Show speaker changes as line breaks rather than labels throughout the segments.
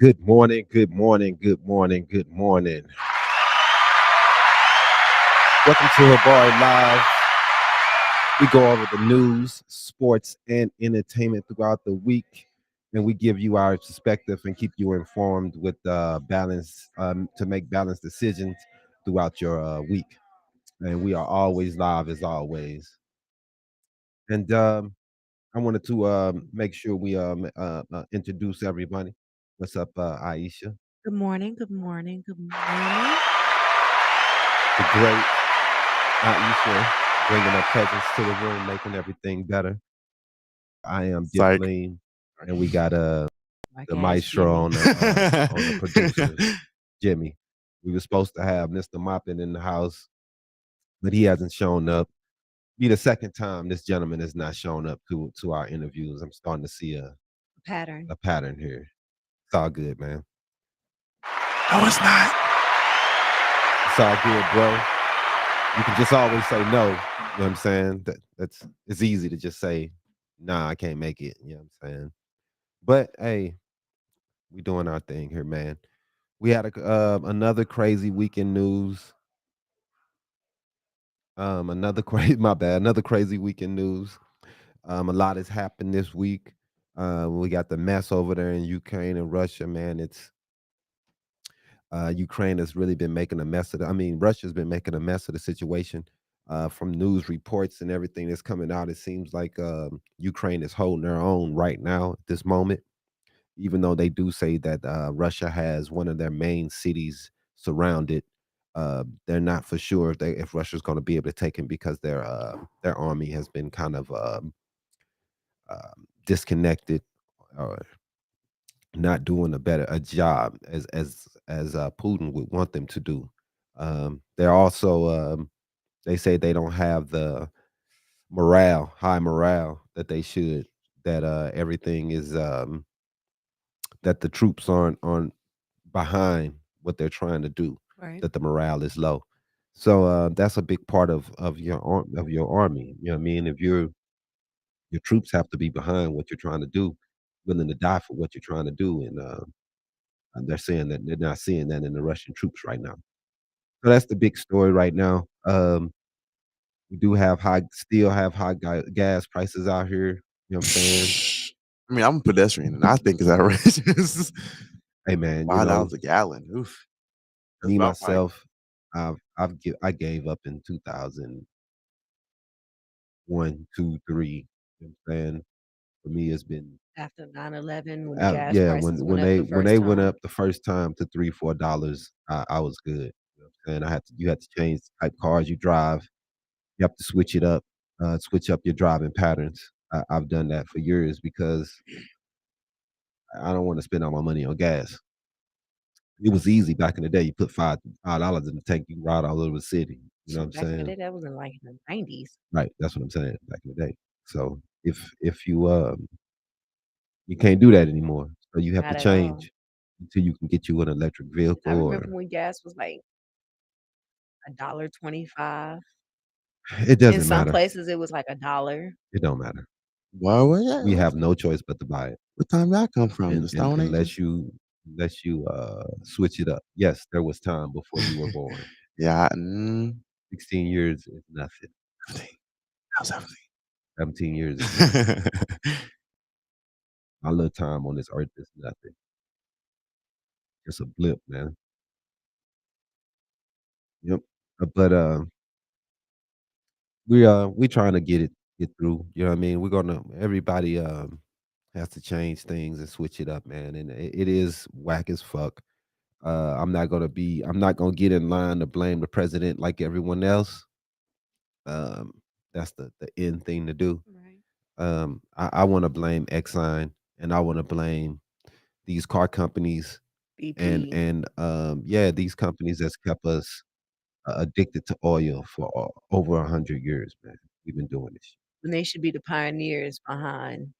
Good morning, good morning, good morning, good morning. Welcome to Habari Live. We go over the news, sports, and entertainment throughout the week, and we give you our perspective and keep you informed with balance to make balanced decisions throughout your week. And we are always live as always. And I wanted to make sure we introduce everybody. What's up, Aisha?
Good morning, good morning, good morning.
The great Aisha bringing her presence to the room, making everything better. I am Dip
Psych.
Lean, and we got
Like
the
ass
maestro
Jimmy.
on the producers, Jimmy. We were supposed to have Mr. Moppin in the house, but he hasn't shown up. Be the second time this gentleman has not shown up to our interviews. I'm starting to see
Pattern.
a pattern here. It's all good, man.
No, it's not.
It's all good, bro. You can just always say no. You know what I'm saying? That's it's easy to just say, nah, I can't make it. You know what I'm saying? But hey, we doing our thing here, man. We had another crazy weekend news. Another crazy my bad, another crazy weekend news. A lot has happened this week. We got the mess over there in Ukraine and Russia, man. It's Ukraine has really been making a mess of I mean, Russia's been making a mess of the situation. From news reports and everything that's coming out, it seems like Ukraine is holding their own right now at this moment, even though they do say that Russia has one of their main cities surrounded. They're not for sure if Russia's going to be able to take him because their army has been kind of disconnected or not doing a job as Putin would want them to do. They're also they say they don't have the high morale that they should. That everything is that the troops aren't behind what they're trying to do.
Right.
That the morale is low. So that's a big part of of your army. You know what I mean? If your troops have to be behind what you're trying to do, willing to die for what you're trying to do, and they're saying that they're not seeing that in the Russian troops right now. So that's the big story right now. We do have still have high gas prices out here. You know what I'm saying?
I mean, I'm a pedestrian, and I think it's outrageous.
Hey man,
$5 a gallon. Oof. That's
me
about right.
myself, I gave up in 2001, 2, 3. You know what I'm saying? For me, it's been
After 9/11, when the gas
yeah.
prices went up the
When
first
they went
time.
up the first time to $3, $4, I was good. You know what I'm saying? You had to change the type cars you drive. You have to switch it up, switch up your driving patterns. I've done that for years because I don't want to spend all my money on gas. It was easy back in the day. You put $5 in the tank, you ride all over the city. You know what
Shit,
I'm
back in the
saying?
day, that was in like the 90s.
Right. That's what I'm saying. Back in the day. So if you can't do that anymore. So you have to
Not at all.
change until you can get you an electric
I
vehicle
remember
or
when gas was like $1.25.
it
In
doesn't
some
matter.
places, it was like $1.
It don't matter.
Why would that?
We have no choice but to buy it.
What time that come from?
And
The Stone Ages?
unless you switch it up. Yes, there was time before you were born.
Yeah.
16 years is nothing.
Everything. How's everything?
17 years is nothing. My little time on this earth is nothing. It's a blip, man. Yep. But we trying to get through. You know what I mean? We're gonna everybody has to change things and switch it up, man. And it is whack as fuck. I'm not gonna get in line to blame the president like everyone else. Um, that's the end thing to do.
Right.
I want to blame Exxon and I want to blame these car companies
BP.
and yeah, these companies that's kept us addicted to oil for over 100 years, man. We've been doing this.
When they should be the pioneers behind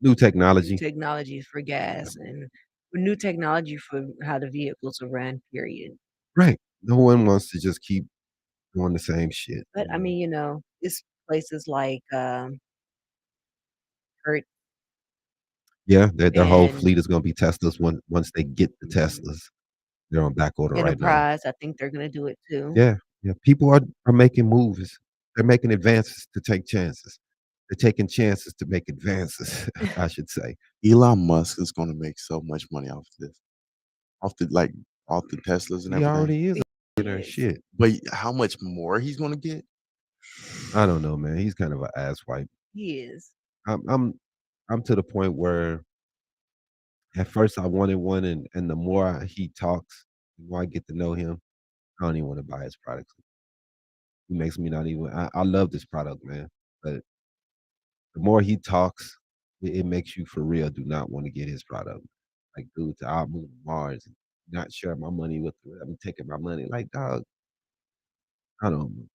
New
new
technology,
technology for gas and new technology for how the vehicles are ran, period.
right? No one wants to just keep doing the same shit.
But I mean, it's places like Hurt
Yeah, their whole
and
fleet is gonna be Teslas once they get the Teslas. They're on back order right now.
Enterprise, I think they're gonna do it too.
Yeah, yeah. People are making moves. They're making advances to take chances. They're taking chances to make advances, I should say.
Elon Musk is gonna make so much money off this, off the like off the Teslas and
He
everything.
already is a billionaire.
Yes.
Shit.
But how much more he's gonna get?
I don't know, man. He's kind of an asswipe.
He is.
I'm I'm I'm to the point where at first I wanted one, and the more he talks, the more I get to know him, I don't even want to buy his products. He makes me not even. I love this product, man, but the more he talks, it makes you for real do not want to get his product. Like, dude, I'll move to Mars, and not share my money with. I'm taking my money. Like, dog, I don't.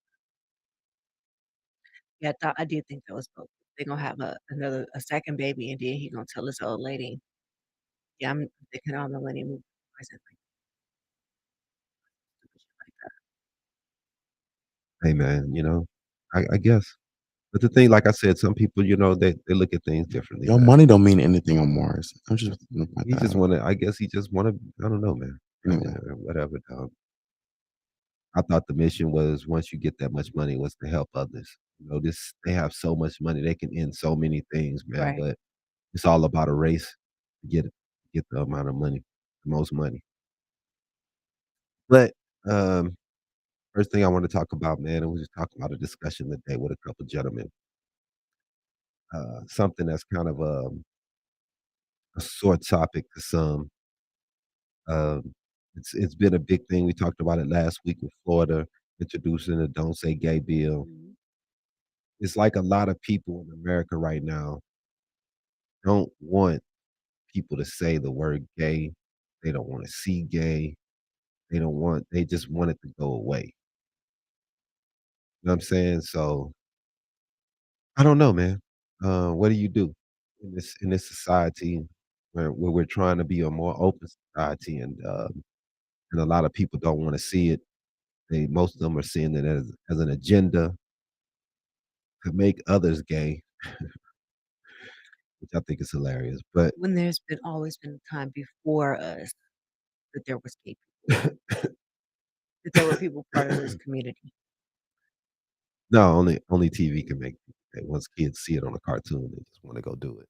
Yeah, I did think that was both. They're gonna have a second baby, and then he gonna tell this old lady, "Yeah, I'm thinking on the millennium present." Like that.
Hey, man, I guess. But the thing, like I said, some people, they look at things differently,
Your
man.
money don't mean anything on Mars. I'm just like
He just
that.
wanna. I guess he just wanna. I don't know, man.
Anyway,
Whatever, dog. I thought the mission was once you get that much money was to help others. They have so much money, they can end so many things, man,
Right.
but it's all about a race to get the amount of money, the most money. But, um, first thing I wanna talk about, man, and we just talking about a discussion today with a couple gentlemen, something that's kind of, a sore topic to some. Um, it's been a big thing. We talked about it last week with Florida introducing the Don't Say Gay bill.
Mhm.
It's like a lot of people in America right now don't want people to say the word gay. They don't wanna see gay. They just want it to go away. You know what I'm saying? So, I don't know, man. What do you do in this society where we're trying to be a more open society and a lot of people don't wanna see it. Most of them are seeing it as an agenda to make others gay, which I think is hilarious. But
When there's been always been a time before us that there was gay people, that there were people part of this community.
no, only TV can make people gay. Once kids see it on a cartoon, they just wanna go do it.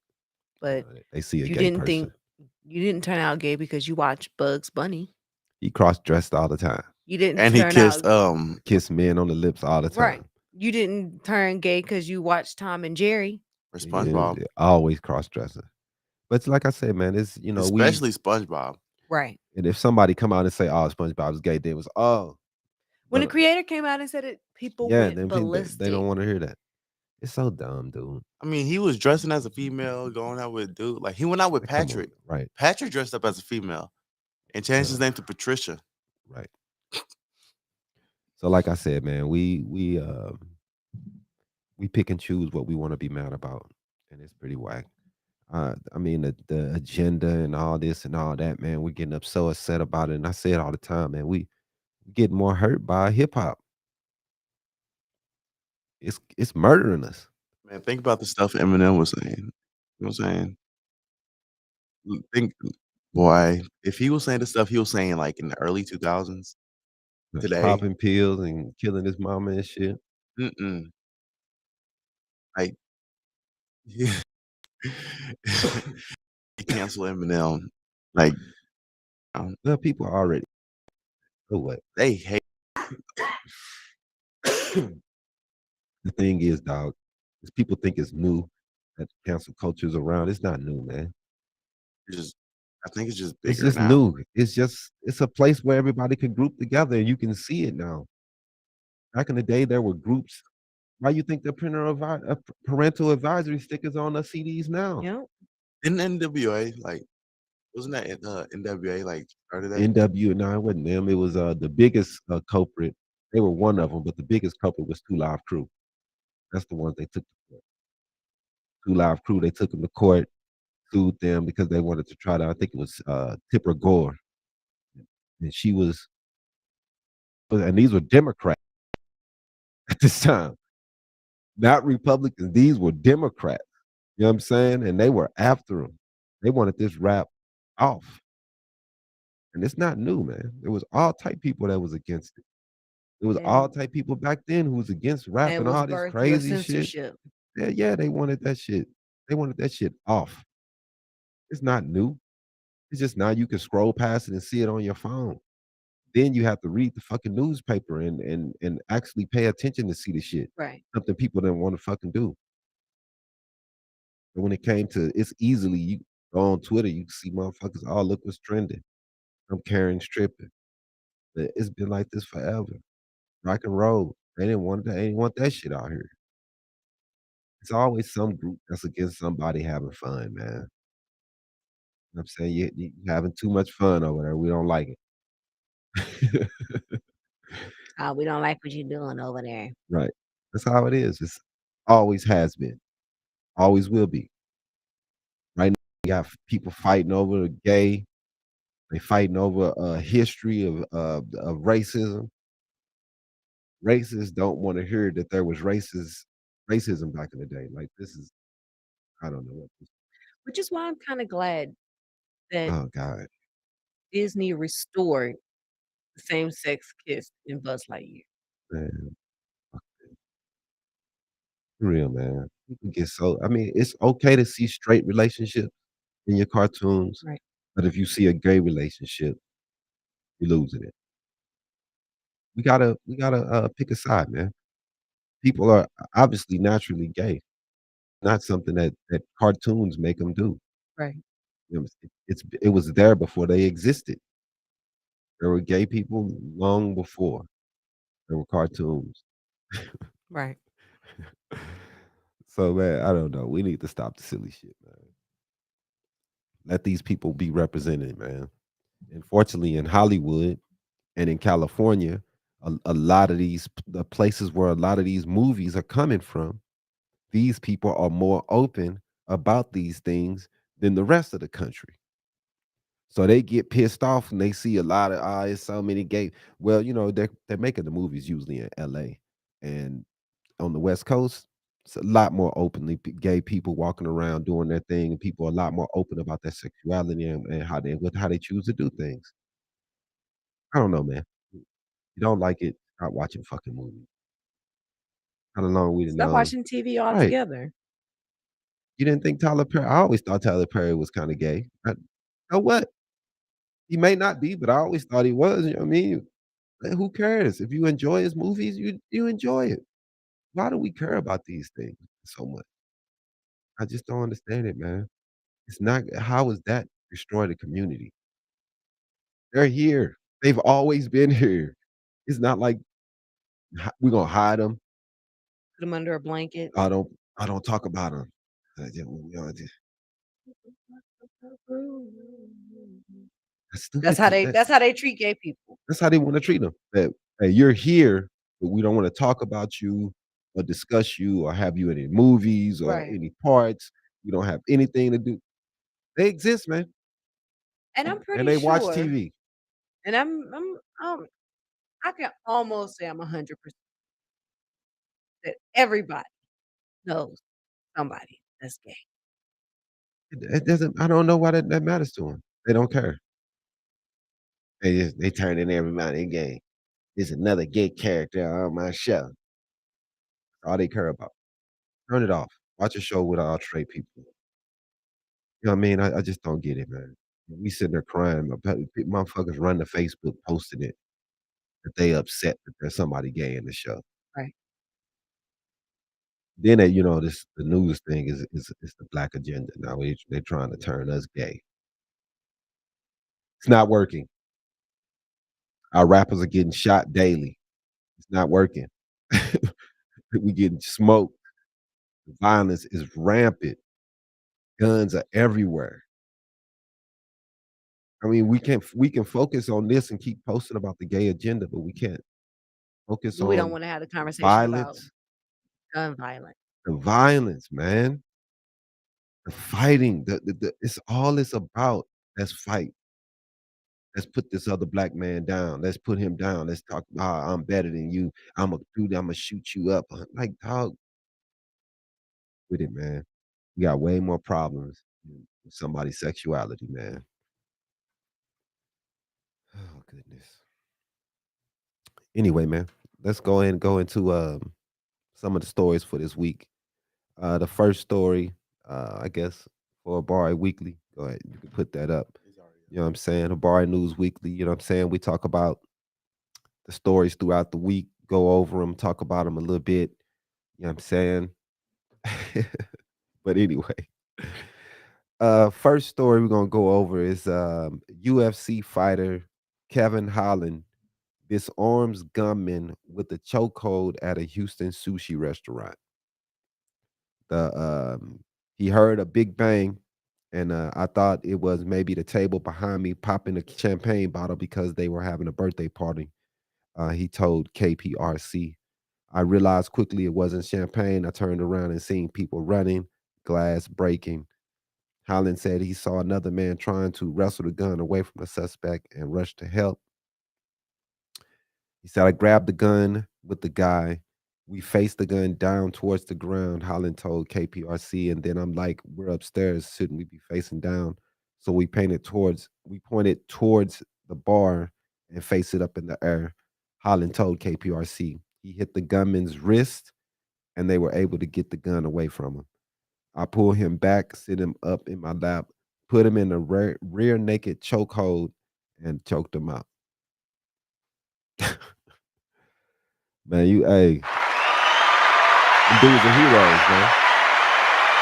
But
They see a
you
gay
didn't
person.
think you didn't turn out gay because you watched Bugs Bunny.
He cross-dressed all the time,
You didn't
and he
turn out
kissed
kiss men on the lips all the
right.
time.
You didn't turn gay because you watched Tom and Jerry.
for
He is
SpongeBob,
always cross-dressing. But it's like I said, man, it's
especially SpongeBob.
Right.
and if somebody come out and say, "Oh, SpongeBob's gay," then it was, "Oh,"
When the
but
creator came out and said it, people
yeah,
went
then they
ballistic.
don't wanna hear that. It's so dumb, dude.
I mean, he was dressing as a female, going out with a dude. Like he went out with
Like, come on,
Patrick.
right,
Patrick dressed up as a female and changed his
uh,
name to Patricia.
right. So, like I said, man, we pick and choose what we wanna be mad about, and it's pretty whack. I mean, the agenda and all this and all that, man, we're getting up so upset about it, and I say it all the time, man, we get more hurt by hip hop. It's murdering us.
Man, think about the stuff Eminem was saying. You know what I'm saying? Think, boy, if he was saying the stuff he was saying like in the early 2000s,
Like,
today,
popping pills and killing his mama and shit.
mm-mm, like cancel Eminem. Like
Well, people are already so what?
they hate.
The thing is, dog, is people think it's new that cancel culture's around. It's not new, man.
Just, I think it's just
It's
bigger
just
now.
new. It's a place where everybody can group together and you can see it now. Back in the day, there were groups. Why you think they're printing parental advisory stickers on the CDs now?
Yep.
Didn't NWA like wasn't that NWA like started that?
NW9 wasn't them. It was the biggest culprit. They were one of them, but the biggest culprit was Two Live Crew. That's the ones they took to court. Two Live Crew, they took them to court, sued them because they wanted to try to, I think it was Tipper Gore. And she was, and these were Democrats at this time, not Republicans. These were Democrats. You know what I'm saying? And they were after him. They wanted this rap off, and it's not new, man. There was all type people that was against it. There was all
and
type people back then who was against rap
it
and
was
all this
birthed through a
crazy shit.
censorship.
Yeah, yeah, they wanted that shit. They wanted that shit off. It's not new. It's just now you can scroll past it and see it on your phone. Then you have to read the fucking newspaper and actually pay attention to see the shit.
Right,
Something people didn't want to fucking do. But when it came to it's easily you go on Twitter, you can see motherfuckers, oh, look what's trending. I'm carrying stripping. But it's been like this forever. Rock and roll. They didn't want that shit out here. It's always some group that's against somebody having fun, man. You know what I'm saying? You having too much fun over there. We don't like it.
we don't like what you're doing over there.
Right. That's how it is. It's always has been. Always will be. Right now, you got people fighting over the gay. They fighting over a history of racism. Racists don't want to hear that there was racism back in the day. Like this is, I don't know what this.
Which is why I'm kinda glad that
Oh God,
Disney restored the same-sex kiss in Buzz Lightyear.
man, for real, man. People get so. I mean, it's okay to see straight relationships in your cartoons,
Right,
but if you see a gay relationship, you're losing it. We gotta pick a side, man. People are obviously naturally gay, not something that cartoons make them do.
right,
You know, it was there before they existed. There were gay people long before there were cartoons.
right.
So, man, I don't know. We need to stop the silly shit, man. Let these people be represented, man. Unfortunately, in Hollywood and in California, a lot of the places where a lot of these movies are coming from, these people are more open about these things than the rest of the country. So they get pissed off when they see a lot of it's so many gay. Well, they're making the movies usually in LA and on the West Coast. It's a lot more openly gay people walking around doing their thing, and people are a lot more open about their sexuality and how they choose to do things. I don't know, man. You don't like it, stop watching fucking movies. How long we done
Stop
known.
watching TV
Right.
altogether.
You didn't think Tyler Perry I always thought Tyler Perry was kinda gay. Know what? He may not be, but I always thought he was, you know what I mean? Who cares? If you enjoy his movies, you enjoy it. Why do we care about these things so much? I just don't understand it, man. It's not how is that destroy the community? They're here. They've always been here. It's not like we're gonna hide them.
Put them under a blanket.
I don't I don't talk about them. That's
That's
stupid
how
to
they
that
that's how they treat gay people.
that's how they wanna treat them. That, "Hey, you're here, but we don't wanna talk about you or discuss you or have you in any movies or
Right.
any parts. We don't have anything to do." They exist, man,
And I'm
and
pretty
they watch
sure,
TV.
and I can almost say I'm 100% that everybody knows somebody that's gay.
It doesn't I don't know why that matters to them. They don't care. They turning everybody gay. There's another gay character on my show. All they care about. Turn it off. Watch a show with all straight people. You know what I mean? I just don't get it, man. We sitting there crying. Motherfuckers run to Facebook posting it that they upset that there's somebody gay in the show.
Right.
Then this the news thing is the black agenda. Now they're trying to turn us gay. It's not working. Our rappers are getting shot daily. It's not working. We getting smoked. Violence is rampant. Guns are everywhere. I mean, we can focus on this and keep posting about the gay agenda, but we can't focus
But we don't
on
wanna have a
the
conversation about
violence.
gun violence.
The violence, man. The fighting. It's about. Let's fight. Let's put this other black man down. Let's put him down. Let's talk. I'm better than you. I'm a dude. I'm gonna shoot you up. Like dog with it, man. We got way more problems somebody's sexuality, man. Oh goodness. Anyway, man, let's go ahead and go into some of the stories for this week. The first story, I guess, for Habari Weekly. Go ahead, you can put that up. You know what I'm saying? Habari News Weekly. You know what I'm saying? We talk about the stories throughout the week, go over them, talk about them a little bit. You know what I'm saying? But anyway, first story we're gonna go over is UFC fighter Kevin Holland disarms gunman with a chokehold at a Houston sushi restaurant. The He heard a big bang, and I thought it was maybe the table behind me popping a champagne bottle because they were having a birthday party. He told KPRC. I realized quickly it wasn't champagne. I turned around and seen people running, glass breaking. Holland said he saw another man trying to wrestle the gun away from the suspect and rushed to help. He said, I grabbed the gun with the guy. We faced the gun down towards the ground, Holland told KPRC. And then I'm like, we're upstairs. Shouldn't we be facing down? So we pointed towards the bar and faced it up in the air. Holland told KPRC. He hit the gunman's wrist and they were able to get the gun away from him. I pulled him back, sit him up in my lap, put him in a rear naked chokehold, and choked him out. Man, them dudes are heroes, man.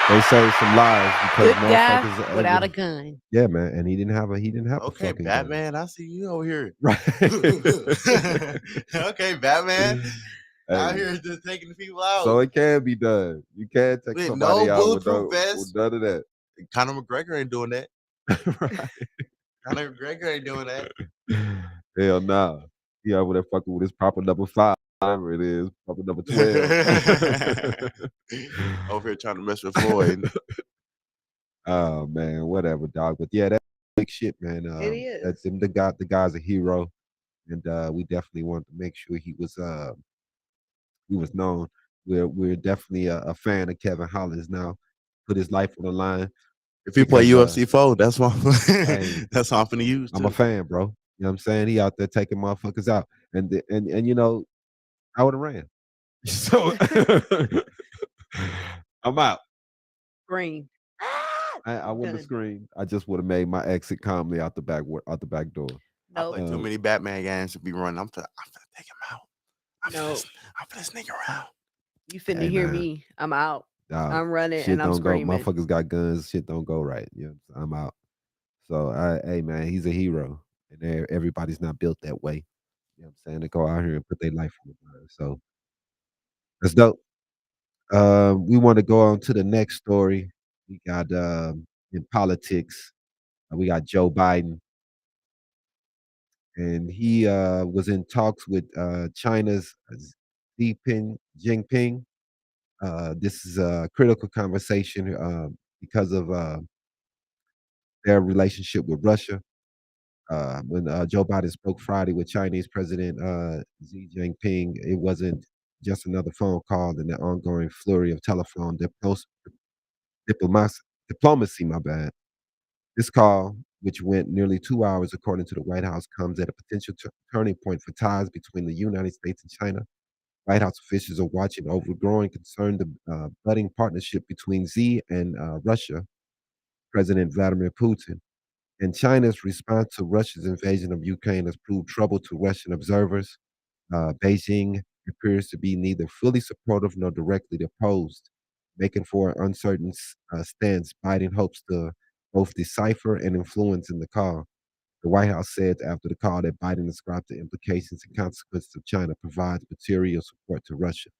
They saved some lives because
Good guy
motherfuckers
without a gun.
yeah, man, and he didn't have a
Okay,
fucking gun.
Batman, I see you over here.
Right.
Okay, Batman, out
Hey,
here just taking the people out
so it can be done. You can't take
with
somebody
no
out with
bulletproof
with
vest.
none of that.
Conor McGregor ain't doing that.
Right.
Conor McGregor ain't doing that.
Hell nah. He over there fucking with his proper number 5, whatever it is, proper number 12.
Over here trying to mess with Floyd.
Oh man, whatever, dog. But yeah, that's big shit, man.
It is.
That's him. The guy's a hero, and we definitely want to make sure he was known. We're definitely a fan of Kevin Holland's now. Put his life on the line
If he play
because
UFC 4, that's what
hey,
that's what I'm finna use
I'm a
too.
fan, bro. You know what I'm saying? He out there taking motherfuckers out, and I would have ran. So I'm out.
Green.
I wouldn't have
Done.
screamed. I just would have made my exit calmly out the back door.
I play
Nope.
too many Batman games to be running. I'm finna take him out.
Nope.
I'm finna sneak around.
You finna
Hey
hear
man,
me. I'm out.
dog,
I'm running
shit
and I'm
don't go.
screaming.
Motherfuckers got guns. Shit don't go right. You know, I'm out. So hey man, he's a hero, and everybody's not built that way. You know what I'm saying? They go out here and put their life on the line. So that's dope. We want to go on to the next story. We got in politics. We got Joe Biden, and he was in talks with China's Xi Jinping. This is a critical conversation because of their relationship with Russia. When Joe Biden spoke Friday with Chinese President Xi Jinping, it wasn't just another phone call in the ongoing flurry of telephone diplomacy. Diplomacy, my bad. This call, which went nearly 2 hours, according to the White House, comes at a potential turning point for ties between the United States and China. White House officials are watching over growing concern the budding partnership between Xi and Russia, President Vladimir Putin. And China's response to Russia's invasion of Ukraine has proved trouble to Russian observers. Beijing appears to be neither fully supportive nor directly opposed, making for an uncertain stance. Biden hopes to both decipher and influence in the call. The White House said after the call that Biden described the implications and consequences of China provides material support to Russia.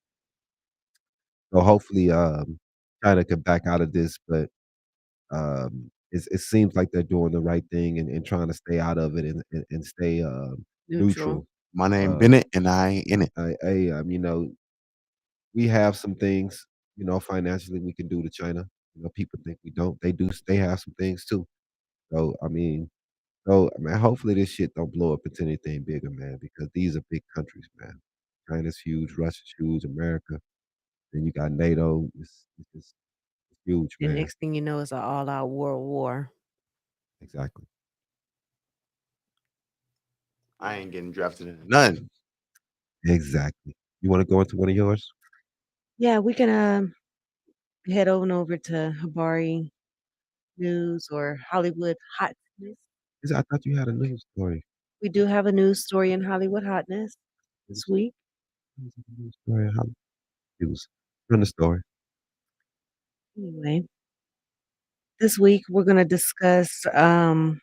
So hopefully, China can back out of this, but it seems like they're doing the right thing and trying to stay out of it and stay
Neutral.
neutral.
My name
Uh,
Bennett, and I ain't in it.
we have some things, financially we can do to China. People think we don't. They do. They have some things too. So hopefully this shit don't blow up into anything bigger, man, because these are big countries, man. China's huge, Russia's huge, America. Then you got NATO. It's Huge,
And
man.
next thing you know, it's an all-out world war.
Exactly.
I ain't getting drafted into none.
Exactly. You want to go into one of yours?
Yeah, we can head on over to Habari News or Hollywood Hotness.
I thought you had a news story.
We do have a news story in Hollywood Hotness this week.
News story. How news? Run the story.
Anyway, this week we're going to discuss the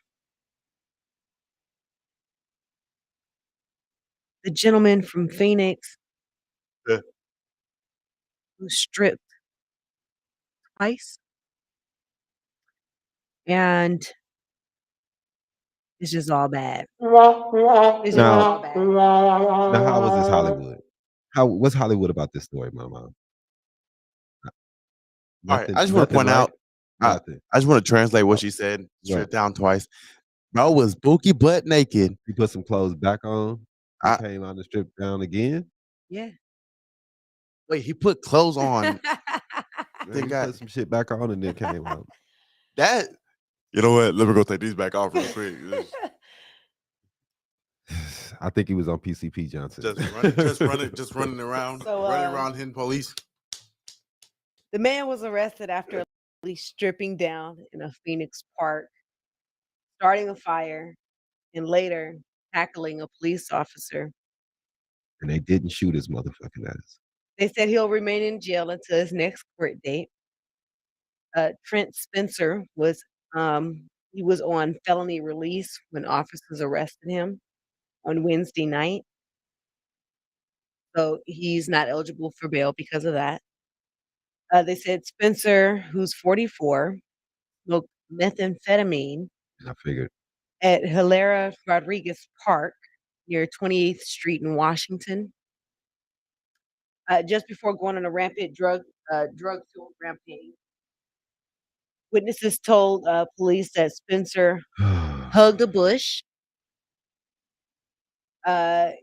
gentleman from Phoenix
Yeah.
who stripped twice, and it's just all bad. It's just
Now,
all bad.
now, how was this Hollywood? What's Hollywood about this story, my mom?
All right,
Nothing.
I just want to
Nothing,
point
right?
out. I,
Nothing.
I just want to translate what she said. Stripped down twice. Bro was bookie butt naked.
He put some clothes back on. He
I-
came out and stripped down again.
Yeah.
Wait, he put clothes on.
Then he put some shit back on and then came out.
That. You know what? Let me go take these back off real quick.
I think he was on PCP Johnson.
Just running around,
So,
running around hitting police.
The man was arrested after stripping down in a Phoenix park, starting a fire, and later tackling a police officer.
And they didn't shoot his motherfucking ass.
They said he'll remain in jail until his next court date. Trent Spencer was he was on felony release when officers arrested him on Wednesday night. So he's not eligible for bail because of that. They said Spencer, who's 44, smoked methamphetamine
I figured.
at Hilera Rodriguez Park near 28th Street in Washington, just before going on a rampant drug-fueled rampage. Witnesses told police that Spencer hugged a bush.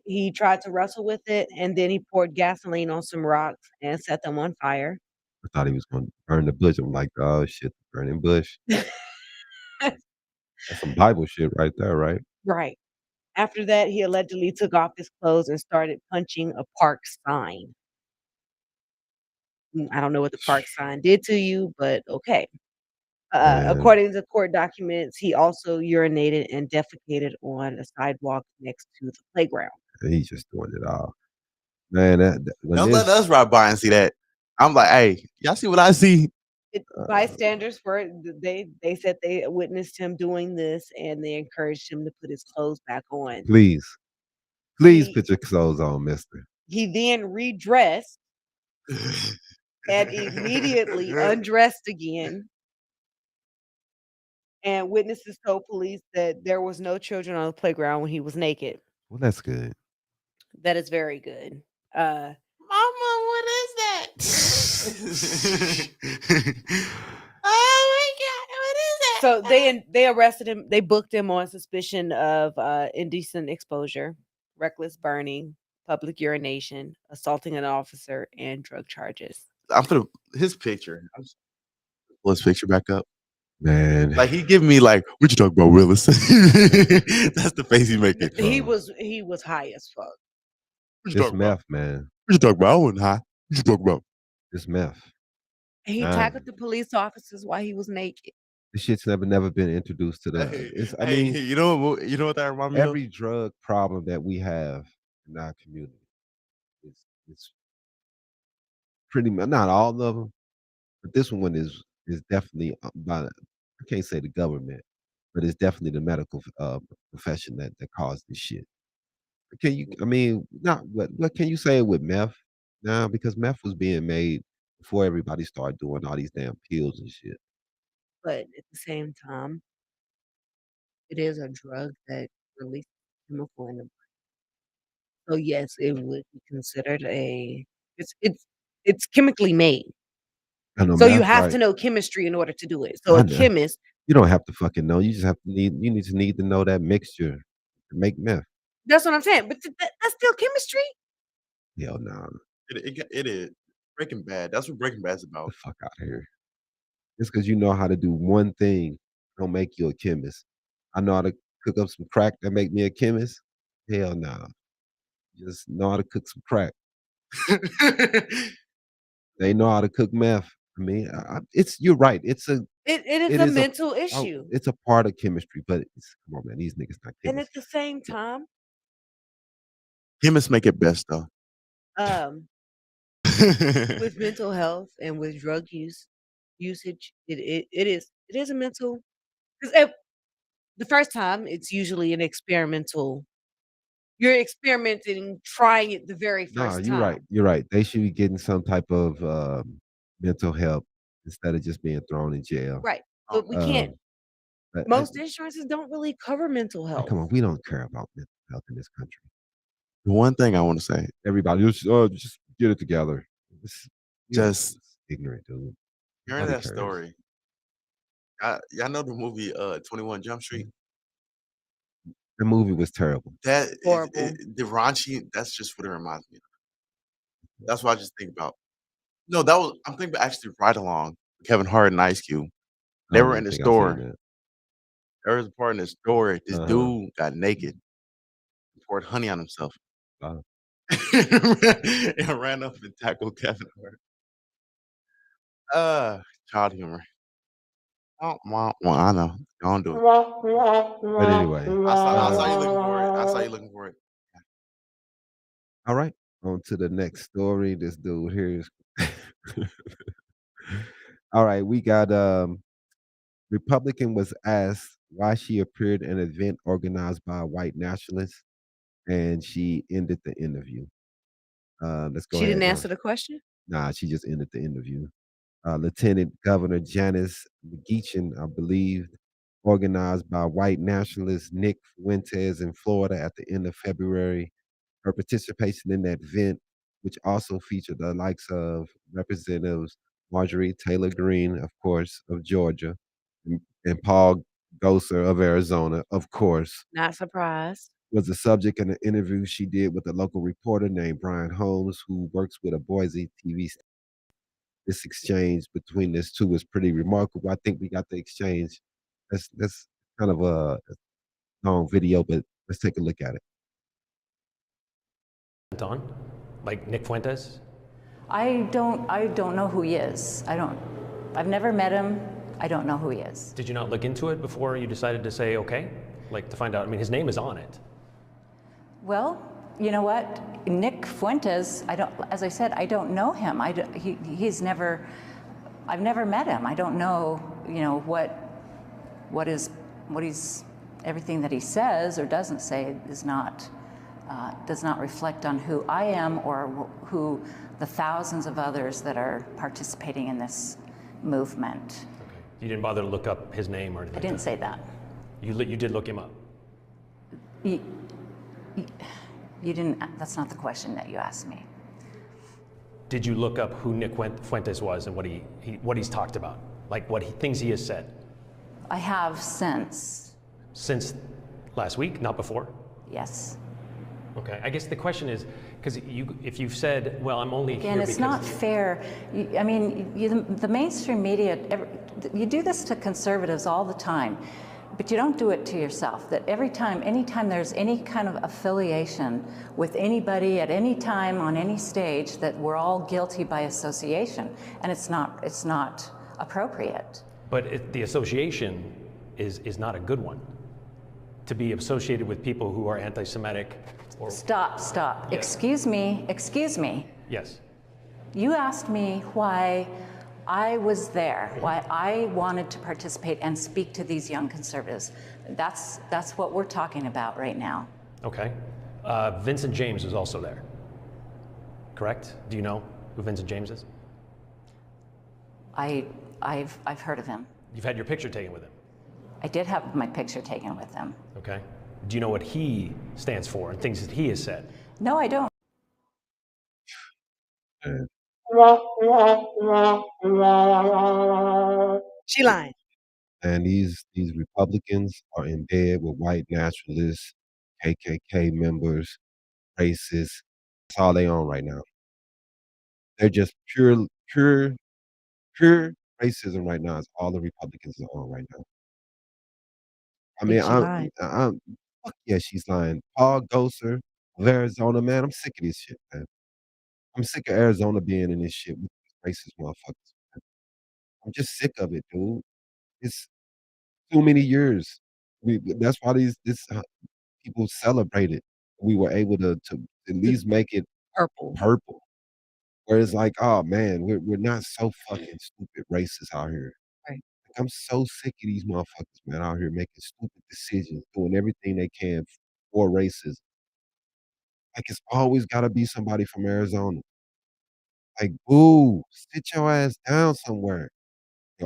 He tried to wrestle with it, and then he poured gasoline on some rocks and set them on fire.
I thought he was going to burn the bush. I'm like, oh shit, burning bush. That's some Bible shit right there, right?
Right. After that, he allegedly took off his clothes and started punching a park sign. I don't know what the park sign did to you, but okay. According to court documents, he also urinated and defecated on a sidewalk next to the playground.
He's just doing it all. Man,
Don't let us ride by and see that. I'm like, hey, y'all see what I see?
Bystanders they said they witnessed him doing this and they encouraged him to put his clothes back on.
Please put your clothes on, mister.
He then redressed and immediately undressed again. And witnesses told police that there was no children on the playground when he was naked.
Well, that's good.
That is very good.
Mama, what is that? Oh my God, what is that?
So they arrested him. They booked him on suspicion of indecent exposure, reckless burning, public urination, assaulting an officer, and drug charges.
I'm putting his picture. Pull his picture back up.
Man,
like he giving me like, what you talking about, Willis? That's the face he's making.
He was high as fuck.
It's meth, man.
What you talking about? I wasn't high. What you talking about?
It's meth.
He tackled the police officers while he was naked.
This shit's never been introduced to the. I mean,
you know what that reminds me of?
Every drug problem that we have in our community is pretty much not all of them, but this one is definitely by I can't say the government, but it's definitely the medical profession that caused this shit. Can you? I mean, not what can you say with meth now? Because meth was being made before everybody started doing all these damn pills and shit.
But at the same time, it is a drug that releases chemical in the body. So yes, it would be considered it's chemically made. So you have to know chemistry in order to do it. So a chemist.
You don't have to fucking know. You just have to need to know that mixture to make meth.
That's what I'm saying. But that's still chemistry.
Hell no.
It is Breaking Bad. That's what Breaking Bad's about.
The fuck out of here. Just because you know how to do one thing don't make you a chemist. I know how to cook up some crack that make me a chemist? Hell no. Just know how to cook some crack. They know how to cook meth. I mean, it's you're right.
It is
It
a
is a
mental issue,
it's a part of chemistry, but come on, man, these niggas not
and
chemists.
at the same time,
Chemists make it best though.
um, with mental health and with drug usage, it is a mental 'cause the first time, it's usually an experimental you're experimenting, trying it the very
Nah,
first
you're right.
time.
You're right. They should be getting some type of mental help instead of just being thrown in jail.
Right,
Oh,
but we can't
Um, I
most insurances don't really cover mental
man, come
health.
on, we don't care about mental health in this country.
the one thing I want to say,
Everybody just get it together. It's, you know,
just
it's ignorant, dude.
hearing
Nobody
that
cares.
story. Y'all know the movie 21 Jump Street?
The movie was terrible.
That
Horrible.
the raunchy, that's just what it reminds me of. That's what I just think about. No, that was I'm thinking about actually Ride Along, Kevin Hart and Ice Cube.
I
They
don't
were in
even
the
think I've seen
store.
that.
There was a part in the store, this
Uh-huh.
dude got naked, poured honey on himself,
Uh,
and ran up and tackled Kevin Hart. Uh, child humor. Oh, well, I know. Don't do it.
but anyway,
I saw you looking for it. I saw you looking for it.
all right. On to the next story. This dude here is all right. We got Republican was asked why she appeared in an event organized by a white nationalist, and she ended the interview. Let's go
She
ahead.
didn't answer the question?
Nah, she just ended the interview. Lieutenant Governor Janice McGeachin, I believe, organized by white nationalist Nick Fuentes in Florida at the end of February. Her participation in that event, which also featured the likes of Representatives Marjorie Taylor Greene, of course, of Georgia, and Paul Gosar of Arizona, of course,
Not surprised.
was the subject in an interview she did with a local reporter named Brian Holmes, who works with a Boise TV. This exchange between these two is pretty remarkable. I think we got the exchange. That's kind of a long video, but let's take a look at it.
On, like Nick Fuentes?
I don't know who he is. I've never met him. I don't know who he is.
Did you not look into it before you decided to say okay? Like to find out, I mean, his name is on it.
Well, you know what? Nick Fuentes, as I said, I don't know him. He's never, I've never met him. I don't know, what he's, everything that he says or doesn't say is not, does not reflect on who I am or who the thousands of others that are participating in this movement.
Okay. You didn't bother to look up his name or anything?
I didn't say that.
You did look him up?
You didn't, that's not the question that you asked me.
Did you look up who Nick Fuentes was and what he's talked about? Like things he has said?
I have since.
Since last week, not before?
Yes.
Okay, I guess the question is, because if you've said, well, I'm only
Again,
here
it's
because...
not fair. The mainstream media, you do this to conservatives all the time, but you don't do it to yourself. That anytime there's any kind of affiliation with anybody at any time on any stage, that we're all guilty by association, and it's not appropriate.
But the association is not a good one. To be associated with people who are anti-Semitic or...
Stop.
Yes.
Excuse me.
Yes.
You asked me why I was there, why I wanted to participate and speak to these young conservatives. That's what we're talking about right now.
Okay. Vincent James was also there, correct? Do you know who Vincent James is?
I've heard of him.
You've had your picture taken with him?
I did have my picture taken with him.
Okay. Do you know what he stands for and things that he has said?
No, I don't.
She lying.
And these Republicans are in bed with white nationalists, KKK members, racists. That's all they on right now. They're just pure racism right now is all the Republicans are on right now. I
think
mean,
she lied.
I'm fuck yeah, she's lying. Paul Gosar of Arizona, man, I'm sick of this shit, man. I'm sick of Arizona being in this shit with these racist motherfuckers. I'm just sick of it, dude. It's too many years. That's why people celebrate it. We were able to at least make it
Purple.
purple. Where it's like, oh man, we're not so fucking stupid racist out here.
Right.
Like, I'm so sick of these motherfuckers, man, out here making stupid decisions, doing everything they can for racism. Like it's always gotta be somebody from Arizona. Like, boo, sit your ass down somewhere.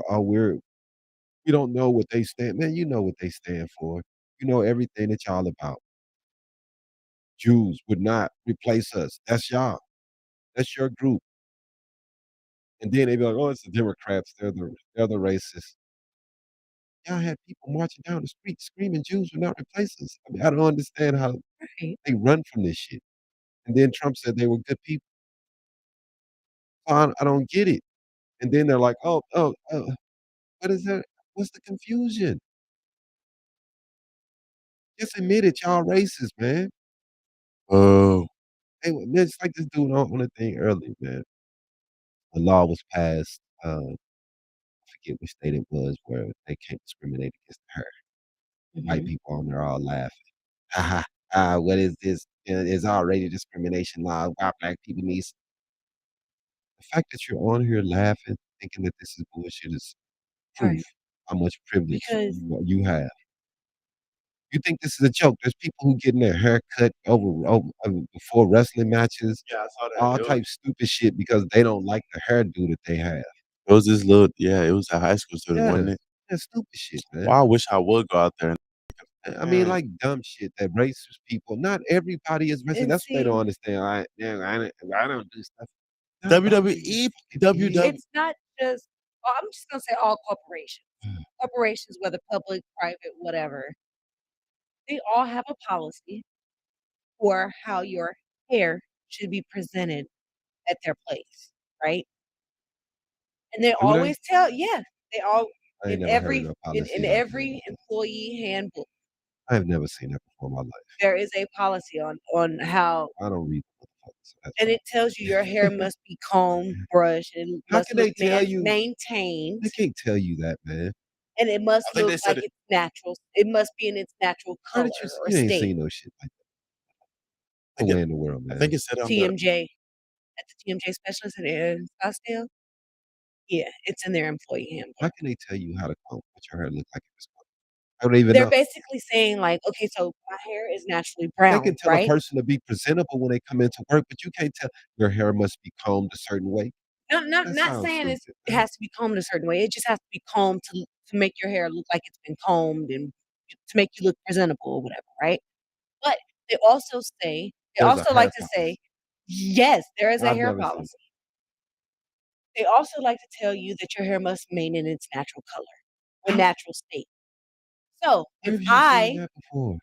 Oh, we don't know what they stand. Man, you know what they stand for. You know everything that y'all about. Jews would not replace us. That's y'all. That's your group. And then they be like, oh, it's the Democrats. They're the racists. Y'all had people marching down the street screaming Jews would not replace us. I mean, I don't understand how
Right.
they run from this shit. And then Trump said they were good people. So I don't get it. And then they're like, oh, what is that? What's the confusion? Just admit it, y'all racist, man.
Oh,
Hey, it's like this dude on the thing earlier, man. A law was passed, I forget which state it was, where they can't discriminate against her. White
Mhm.
people on there all laughing. Ha ha. What is this? It's already discrimination law. Why black people need the fact that you're on here laughing, thinking that this is bullshit is proof
Right.
how much privilege
Because
you have. You think this is a joke? There's people who getting their hair cut before wrestling matches,
yeah, I saw that.
all types stupid shit because they don't like the hairdo that they have.
It was this little, yeah, it was a high school student,
Yeah,
wasn't it?
that's stupid shit, man.
Wow, I wish I would go out there.
I mean,
Man,
like dumb shit that racist people. Not everybody is racist.
and
That's what they don't
see,
understand. I don't do stuff. Not all of you
WWE,
fucking is.
it's not just well, I'm just gonna say all corporations. Corporations, whether public, private, whatever, they all have a policy for how your hair should be presented at their place, right? And they
Do they?
always tell yeah, they all
I ain't
in
never heard of
every
no
in
policy like that.
every employee handbook,
I have never seen that before in my life.
there is a policy on how
I don't read the motherfuckers, so that's
and it tells you your hair must be combed, brushed, and it
how
must
can
look
they tell you?
maintained,
They can't tell you that, man.
and it must
I think
look
they said
like
it.
it's natural. It must be in its natural
Where
color
did
or
you ain't
state.
seen no shit like that.
I
No
think
way
it,
in the world,
I
man.
think it said on the.
TMJ at the TMJ specialist in Scottsdale. Yeah, it's in their employee handbook.
How can they tell you how to comb what your hair look like if it's combed? I don't even
They're
know.
basically saying like, okay, so my hair is naturally
They
brown,
can tell a
right?
person to be presentable when they come into work, but you can't tell your hair must be combed a certain way.
Not
That
not
sounds
saying
stupid,
it
man.
has to be combed a certain way. It just has to be combed to make your hair look like it's been combed and to make you look presentable or whatever, right? But they
There's a
also like
hair
to say,
policy.
yes, there is a
I've
hair
never seen
policy. They also like to tell you that your hair must remain in its natural color or
how
natural state. So
where have you seen that before?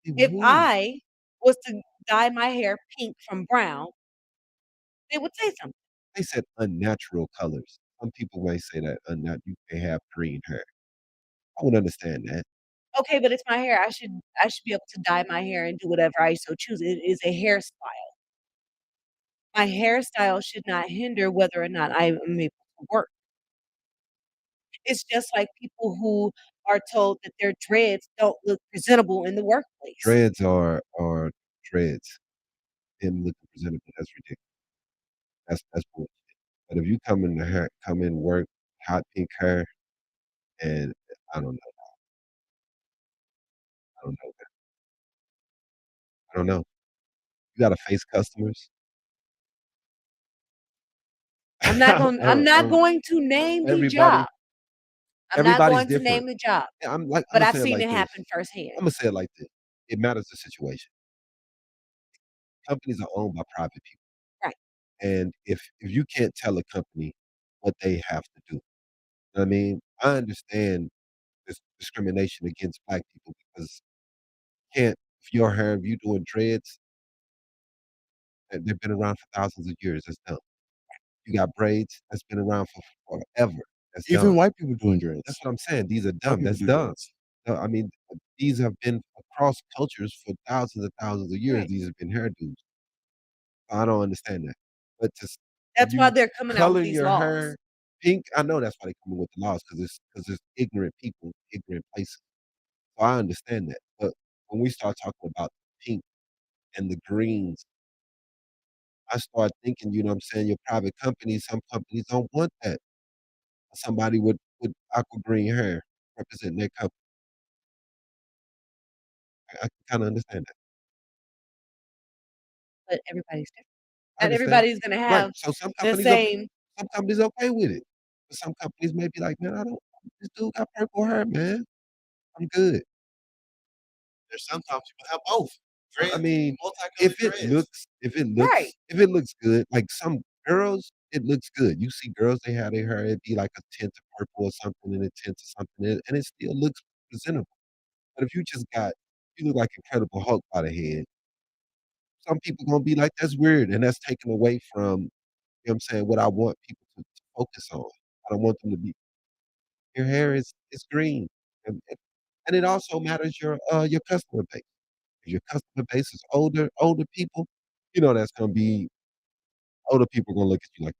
if
When?
I was to dye my hair pink from brown, they would say something.
They said unnatural colors. Some people may say that you may have green hair. I would understand that.
Okay, but it's my hair. I should be able to dye my hair and do whatever I so choose. It is a hairstyle. My hairstyle should not hinder whether or not I am able to work. It's just like people who are told that their dreads don't look presentable in the workplace.
Dreads are dreads. Him looking presentable, that's ridiculous. That's bullshit. But if you come in work, hot pink hair, and I don't know, I don't know, man. I don't know. You gotta face customers.
I'm not going to name the
Everybody
job. I'm not
everybody's
going to
different.
name the job,
Yeah,
but
Imma
I've
say it
seen
like
it
this.
happen firsthand.
Imma say it like this. It matters the situation. Companies are owned by private people,
Right.
and if you can't tell a company what they have to do, you know what I mean? I understand this discrimination against black people because can't if your hair, if you doing dreads, they've been around for thousands of years, that's dumb. You got braids, that's been around for forever. That's
Even
dumb.
white people doing dreads.
That's what I'm saying. These are
White
dumb.
people
That's
do
dumb.
dreads.
No, I mean, these have been across cultures for thousands and thousands of years.
Right.
These have been hairdos. I don't understand that. But
That's why they're coming out with
color
these
your
laws.
hair pink, I know that's why they coming with the laws because it's ignorant people, ignorant places. So I understand that. But when we start talking about pink and the greens, I start thinking, you know what I'm saying, your private companies, some companies don't want that. Somebody with aqua green hair representing their company. I can kind of understand that.
But everybody's different.
I
Not
understand.
everybody's gonna
Right.
have
So some
the
companies
same.
some companies okay with it. But some companies may be like, man, I don't this dude got purple hair, man. I'm good.
There's sometimes people have both.
I
Dreads,
mean,
multicolored dreads.
Right.
if it looks good, like some girls, it looks good. You see girls, they have their hair, it'd be like a tint of purple or something and a tint of something, and it still looks presentable. But if you look like Incredible Hulk by the head, some people gonna be like, that's weird, and that's taken away from, you know what I'm saying, what I want people to focus on. I don't want them to be, your hair is green. And it also matters your customer base. If your customer base is older people, you know that's gonna be older people gonna look at you like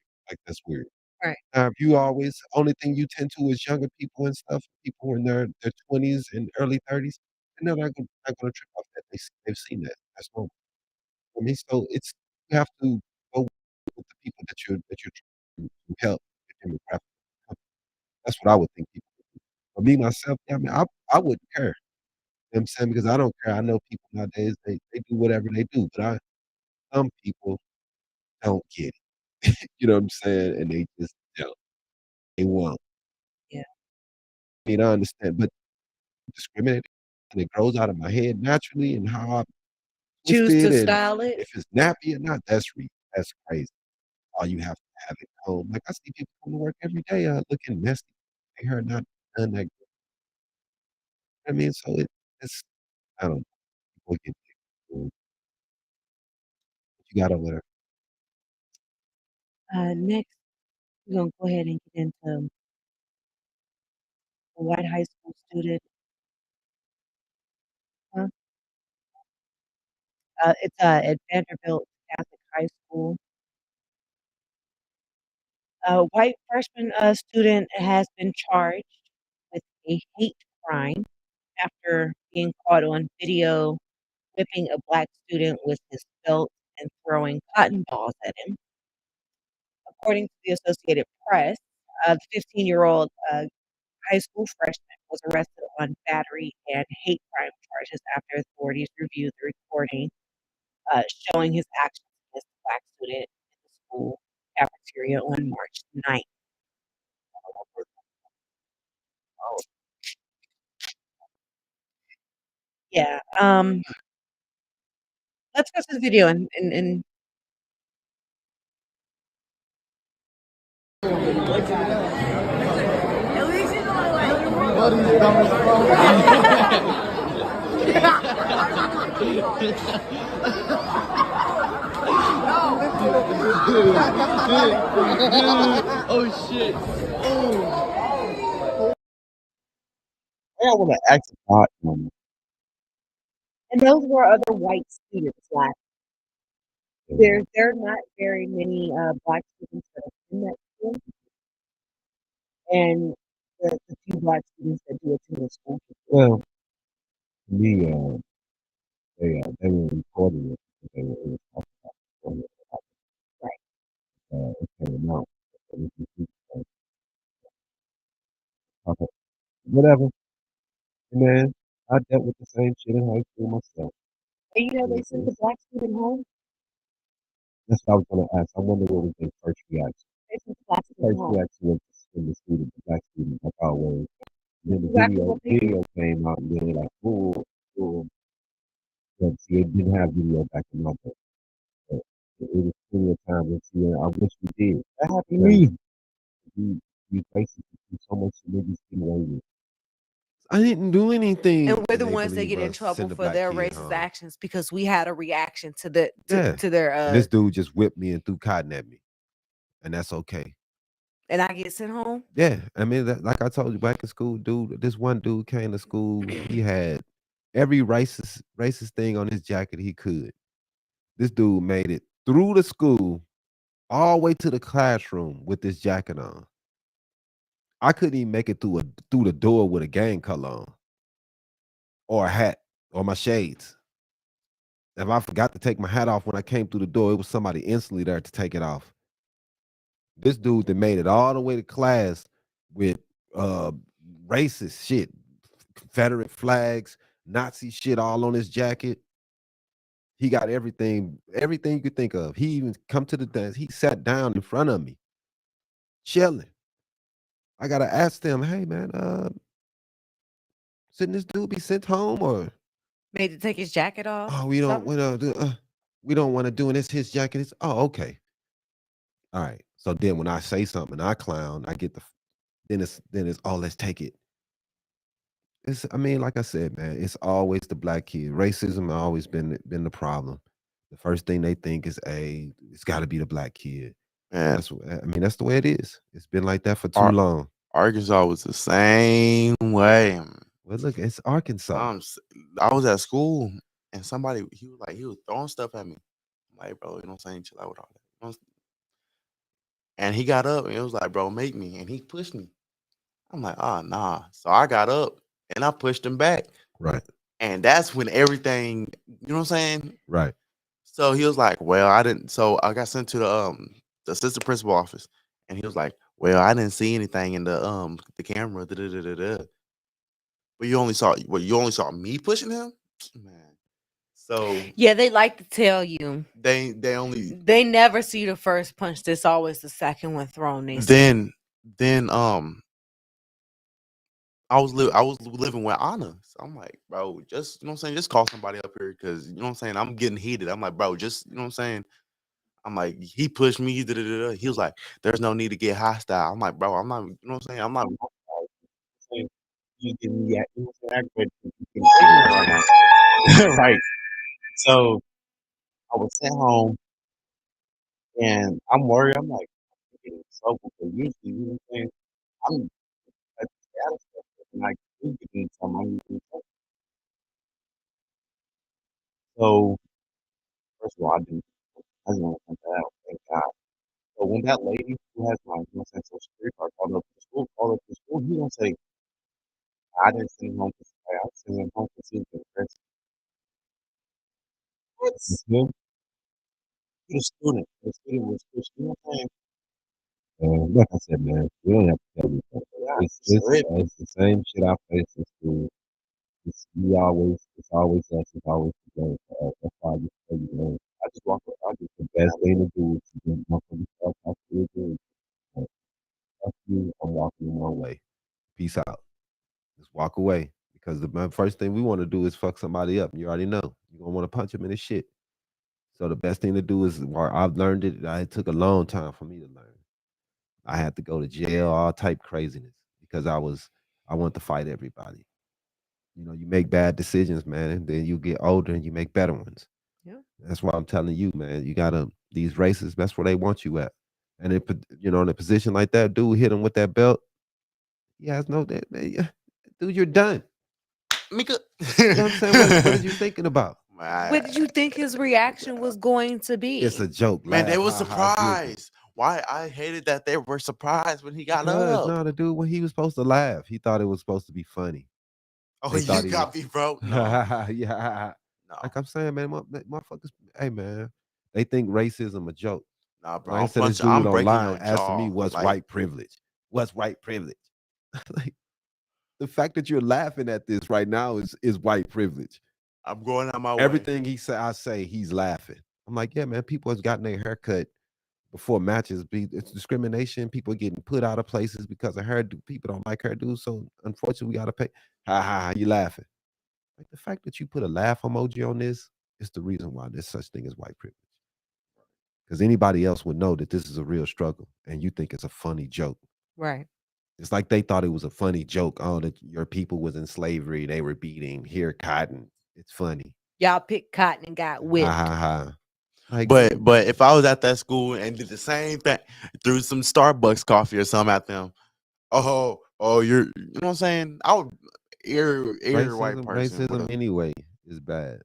that's weird.
Right.
Now, if you always only thing you tend to is younger people and stuff, people in their 20s and early 30s, and they're not gonna trip off that. They've seen that. That's normal. I mean, so it's you have to go with the people that you're trying to help your demographic. That's what I would think people would do. But me myself, yeah, I mean, I wouldn't care. You know what I'm saying? Because I don't care. I know people nowadays, they do whatever they do, but some people don't get it. You know what I'm saying? And they just don't. They won't.
Yeah.
I mean, I understand, but discriminate and it grows out of my head naturally and how I twist
Choose to
it and
style it.
if it's nappy or not, that's crazy. All you have to have it home. Like I see people come to work every day looking messy. Their hair not done that good. I mean, so it's I don't know. People get what you got over there.
Next, we're gonna go ahead and get into a white high school student. Huh? It's at Vanderbilt Catholic High School. A white freshman student has been charged with a hate crime after being caught on video whipping a black student with his belt and throwing cotton balls at him. According to the Associated Press, the 15-year-old high school freshman was arrested on battery and hate crime charges after authorities reviewed the recording showing his actions against the black student in the school cafeteria on March 9th. Yeah. Let's watch this video and
Oh shit.
I want to ask about
and those were other white students last. There are not very many black students that are in that school, and the few black students that do attend the school.
Well, to me, they were recording it because it was talking about it.
Right.
It came out. So we can see, okay. Whatever. Man, I dealt with the same shit in high school myself.
And they sent the black student home.
That's what I was gonna ask. I wonder what was their first reaction.
They sent the black student
First
home.
reaction was to send the student, the black student, like always. Then the
Exactly what they did.
video came out, and then they're like, "Oh, oh." But see, they didn't have video back in my day. But it was plenty of time to see. I wish we did. That happened to me. You basically see so much niggas get away with. I didn't do anything.
And we're the ones that get in trouble for their racist actions because we had a reaction to their
This dude just whipped me and threw cotton at me, and that's okay.
And I get sent home?
Yeah, I mean, like I told you, back in school, dude. This one dude came to school. He had every racist thing on his jacket he could. This dude made it through the school, all the way to the classroom with this jacket on. I couldn't even make it through the door with a gang color on, or a hat, or my shades. If I forgot to take my hat off when I came through the door, it was somebody instantly there to take it off. This dude that made it all the way to class with uh racist shit, Confederate flags, Nazi shit all on his jacket. He got everything you could think of. He even come to the desk. He sat down in front of me, chilling. I gotta ask them, hey man, shouldn't this dude be sent home, or
Made to take his jacket off?
oh we don't
Something?
we don't want to do it. It's his jacket. It's oh okay. All right. So then when I say something, I clown, I get then it's oh let's take it. It's I mean, like I said, man, it's always the black kid. Racism always been the problem. The first thing they think is, a it's got to be the black kid.
Man,
I mean, that's the way it is. It's been like that for too
Ar-
long.
Arkansas was the same way.
Well, look, it's Arkansas.
I was at school and somebody he was throwing stuff at me. I'm like, bro, you know what I'm saying? Chill out with all that. And he got up and it was like, bro, make me. And he pushed me. I'm like, oh nah. So I got up and I pushed him back.
Right,
And that's when everything, you know what I'm saying?
right.
So he was like, well, I didn't. So I got sent to the assistant principal office, and he was like, well, I didn't see anything in the camera. Da, da, da, da, da. But you only saw me pushing him, man. So
Yeah, they like to tell you.
they only
They never see the first punch. There's always the second one thrown. They say.
then I was living with Anna. So I'm like, bro, just you know what I'm saying, just call somebody up here because you know what I'm saying, I'm getting heated. I'm like, bro, just you know what I'm saying. I'm like, he pushed me. Da, da, da, da. He was like, there's no need to get hostile. I'm like, bro, I'm not, you know what I'm saying? I'm not hostile. Saying, you getting me, you know what I'm saying? Aggravated. You getting ignorant right now. Right. So I was sent home and I'm worried. I'm like, I'm getting in trouble. Because usually, you know what I'm saying? I'm at the status stuff. And I do get in trouble. I'm getting in trouble. So, first of all, I didn't want to think that out. Thank God. So when that lady who has my, you know what I'm saying, social security card called up to the school, he don't say, I didn't send him home to stay. I sent him home because he was depressed. What?
Mhm.
The student was pushed. You know what I'm saying?
Like I said, man, we don't have to tell you that.
Yeah,
It's the same shit I face in school. It's always us. It's always the game for us. That's why I just tell you, man.
I just walk up. I just
The best thing to do is to get motherfuckers stuff out to do. Fuck you. I'm walking in my way. Peace out. Just walk away. Because the first thing we want to do is fuck somebody up. You already know. You're gonna want to punch him in his shit. So the best thing to do is, well, I've learned it. It took a long time for me to learn. I had to go to jail, all type craziness, because I want to fight everybody. You know, you make bad decisions, man, and then you get older and you make better ones.
Yeah.
That's why I'm telling you, man. You gotta these races. That's where they want you at. And you know, in a position like that, dude hit him with that belt. He has no that, dude. You're done.
Mika.
You know what I'm saying? What are you thinking about?
What did you think his reaction was going to be?
It's a joke.
Man, they
Laugh,
were
ha, ha, giggle.
surprised. Why I hated that they were surprised when he got
Because
up.
no, the dude when he was supposed to laugh, he thought it was supposed to be funny.
Oh,
They
you
thought he
got
was
me, bro. No,
yeah.
no,
Like I'm saying, man, motherfuckers, hey man, they think racism a joke.
nah, bro.
Like I said, this dude
I'm breaking
online
your
asking me
jaw.
what's
Like,
white privilege. What's white privilege? Like the fact that you're laughing at this right now is white privilege.
I'm going out my way.
Everything he say, I say, he's laughing. I'm like, yeah, man, people has gotten their haircut before matches. It's discrimination. People are getting put out of places because of hairdo. People don't like hairdo, so unfortunately, we gotta pay. Ha ha! Ha, you laughing? Like the fact that you put a laugh emoji on this is the reason why there's such thing as white privilege. Because anybody else would know that this is a real struggle, and you think it's a funny joke.
Right.
It's like they thought it was a funny joke. Oh, that your people was in slavery, they were beating here cotton. It's funny.
Y'all picked cotton and got
Ha
whipped.
ha ha. Like,
But if I was at that school and did the same thing, threw some Starbucks coffee or something at them, you're, you know what I'm saying? I would white person with
racism anyway is bad.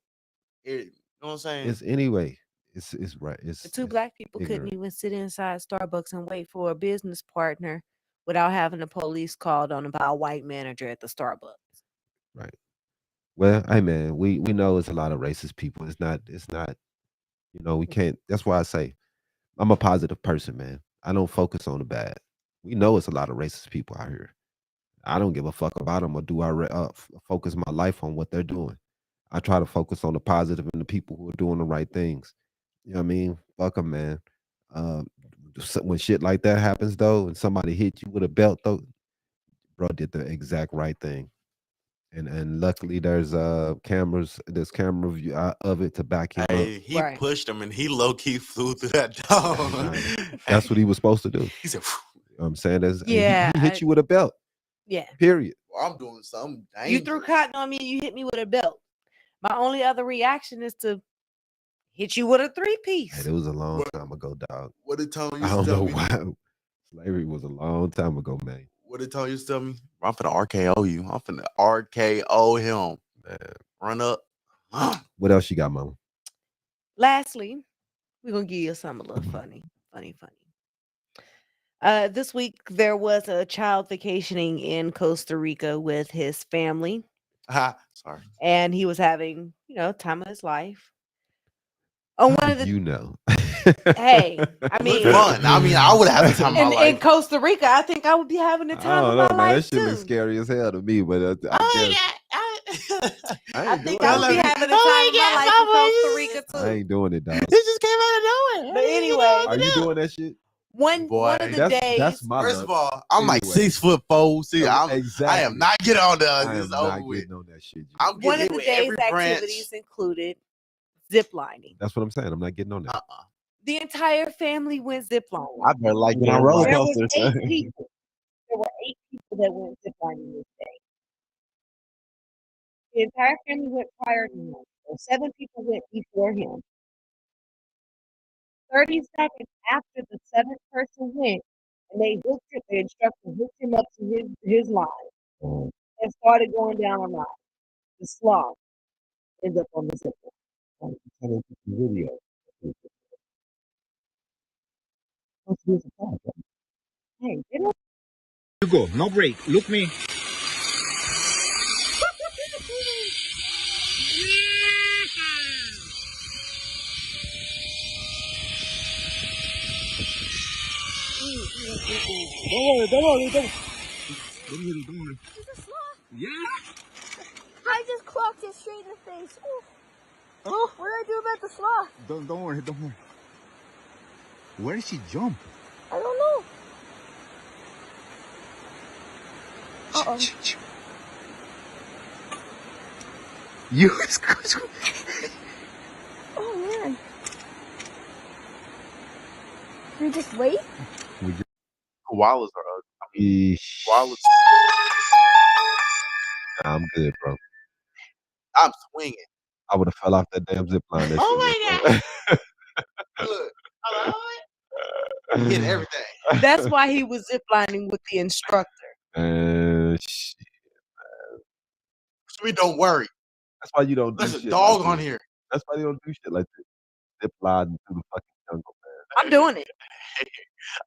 you know what I'm saying?
It's anyway. It's right.
The two black people couldn't
ignorant.
even sit inside Starbucks and wait for a business partner without having the police called on about a white manager at the Starbucks.
Right. Well, hey man, we know it's a lot of racist people. It's not. We can't. That's why I say I'm a positive person, man. I don't focus on the bad. We know it's a lot of racist people out here. I don't give a fuck about them, or do I focus my life on what they're doing? I try to focus on the positive and the people who are doing the right things. You know what I mean? Fuck them, man. Uh, when shit like that happens, though, and somebody hit you with a belt, though, bro did the exact right thing. And luckily there's there's camera view of it to back him up.
Hey, he
Right.
pushed him and he low key flew through that door.
That's what he was supposed to do.
He said,
You know what I'm saying?
Yeah,
he hit you with a belt.
Yeah.
Period.
well, I'm doing something dangerous.
You threw cotton on me and you hit me with a belt. My only other reaction is to hit you with a three-piece.
Hey, it was a long time ago, dog.
What did Tony
I
used to
don't
tell
know
me?
why. Slavery was a long time ago, man.
What did Tony used to tell me? I'm finna RKO you. I'm finna RKO him.
Man.
Run up.
What else you got, mama?
Lastly, we're going to give you something a little funny. This week, there was a child vacationing in Costa Rica with his family.
Sorry.
And he was having, time of his life. On one of the, hey, I mean,
fun. I mean, I would have the time of my life.
In Costa Rica, I think I would be having the time of my life
that shit looks scary as hell to me, but I guess.
I think I would be having the time of my life in Costa Rica too.
I ain't doing it, dog.
This just came out of nowhere.
But anyway,
are you doing that shit?
One of the days.
That's my
First
luck.
of all, I'm like 6'4". See,
exactly.
I am not getting on the.
I am not getting on that shit.
I'm
one of the day's activities included zip lining.
That's what I'm saying. I'm not getting on that.
The entire family went zip lining.
I better like getting on roller coasters.
There were 8 people. There were 8 people that went zip lining this day. The entire family went prior to him. So 7 people went before him. 30 seconds after the 7th person went, and the instructor hooked him up to his line and started going down a line. The sloth ends up on the zip line. Video. Hey,
You go, no break. Look me. Don't worry.
Is a sloth?
Yeah.
I just clocked it straight in the face. Oh. What do I do about the sloth?
Don't worry. Where did she jump?
I don't know. Uh-oh.
You.
Oh, man. We just wait?
Koalas are ugly. Koalas.
Nah, I'm good, bro.
I'm swinging.
I would have fell off that damn zip line.
Oh my god! Look, I'm getting everything.
That's why he was ziplining with the instructor.
Shit.
Sweet, don't worry.
That's why you don't do
There's
shit.
a dog
like
on
this.
here.
That's why you don't do shit like this. Zip line through the fucking jungle, man.
I'm doing it.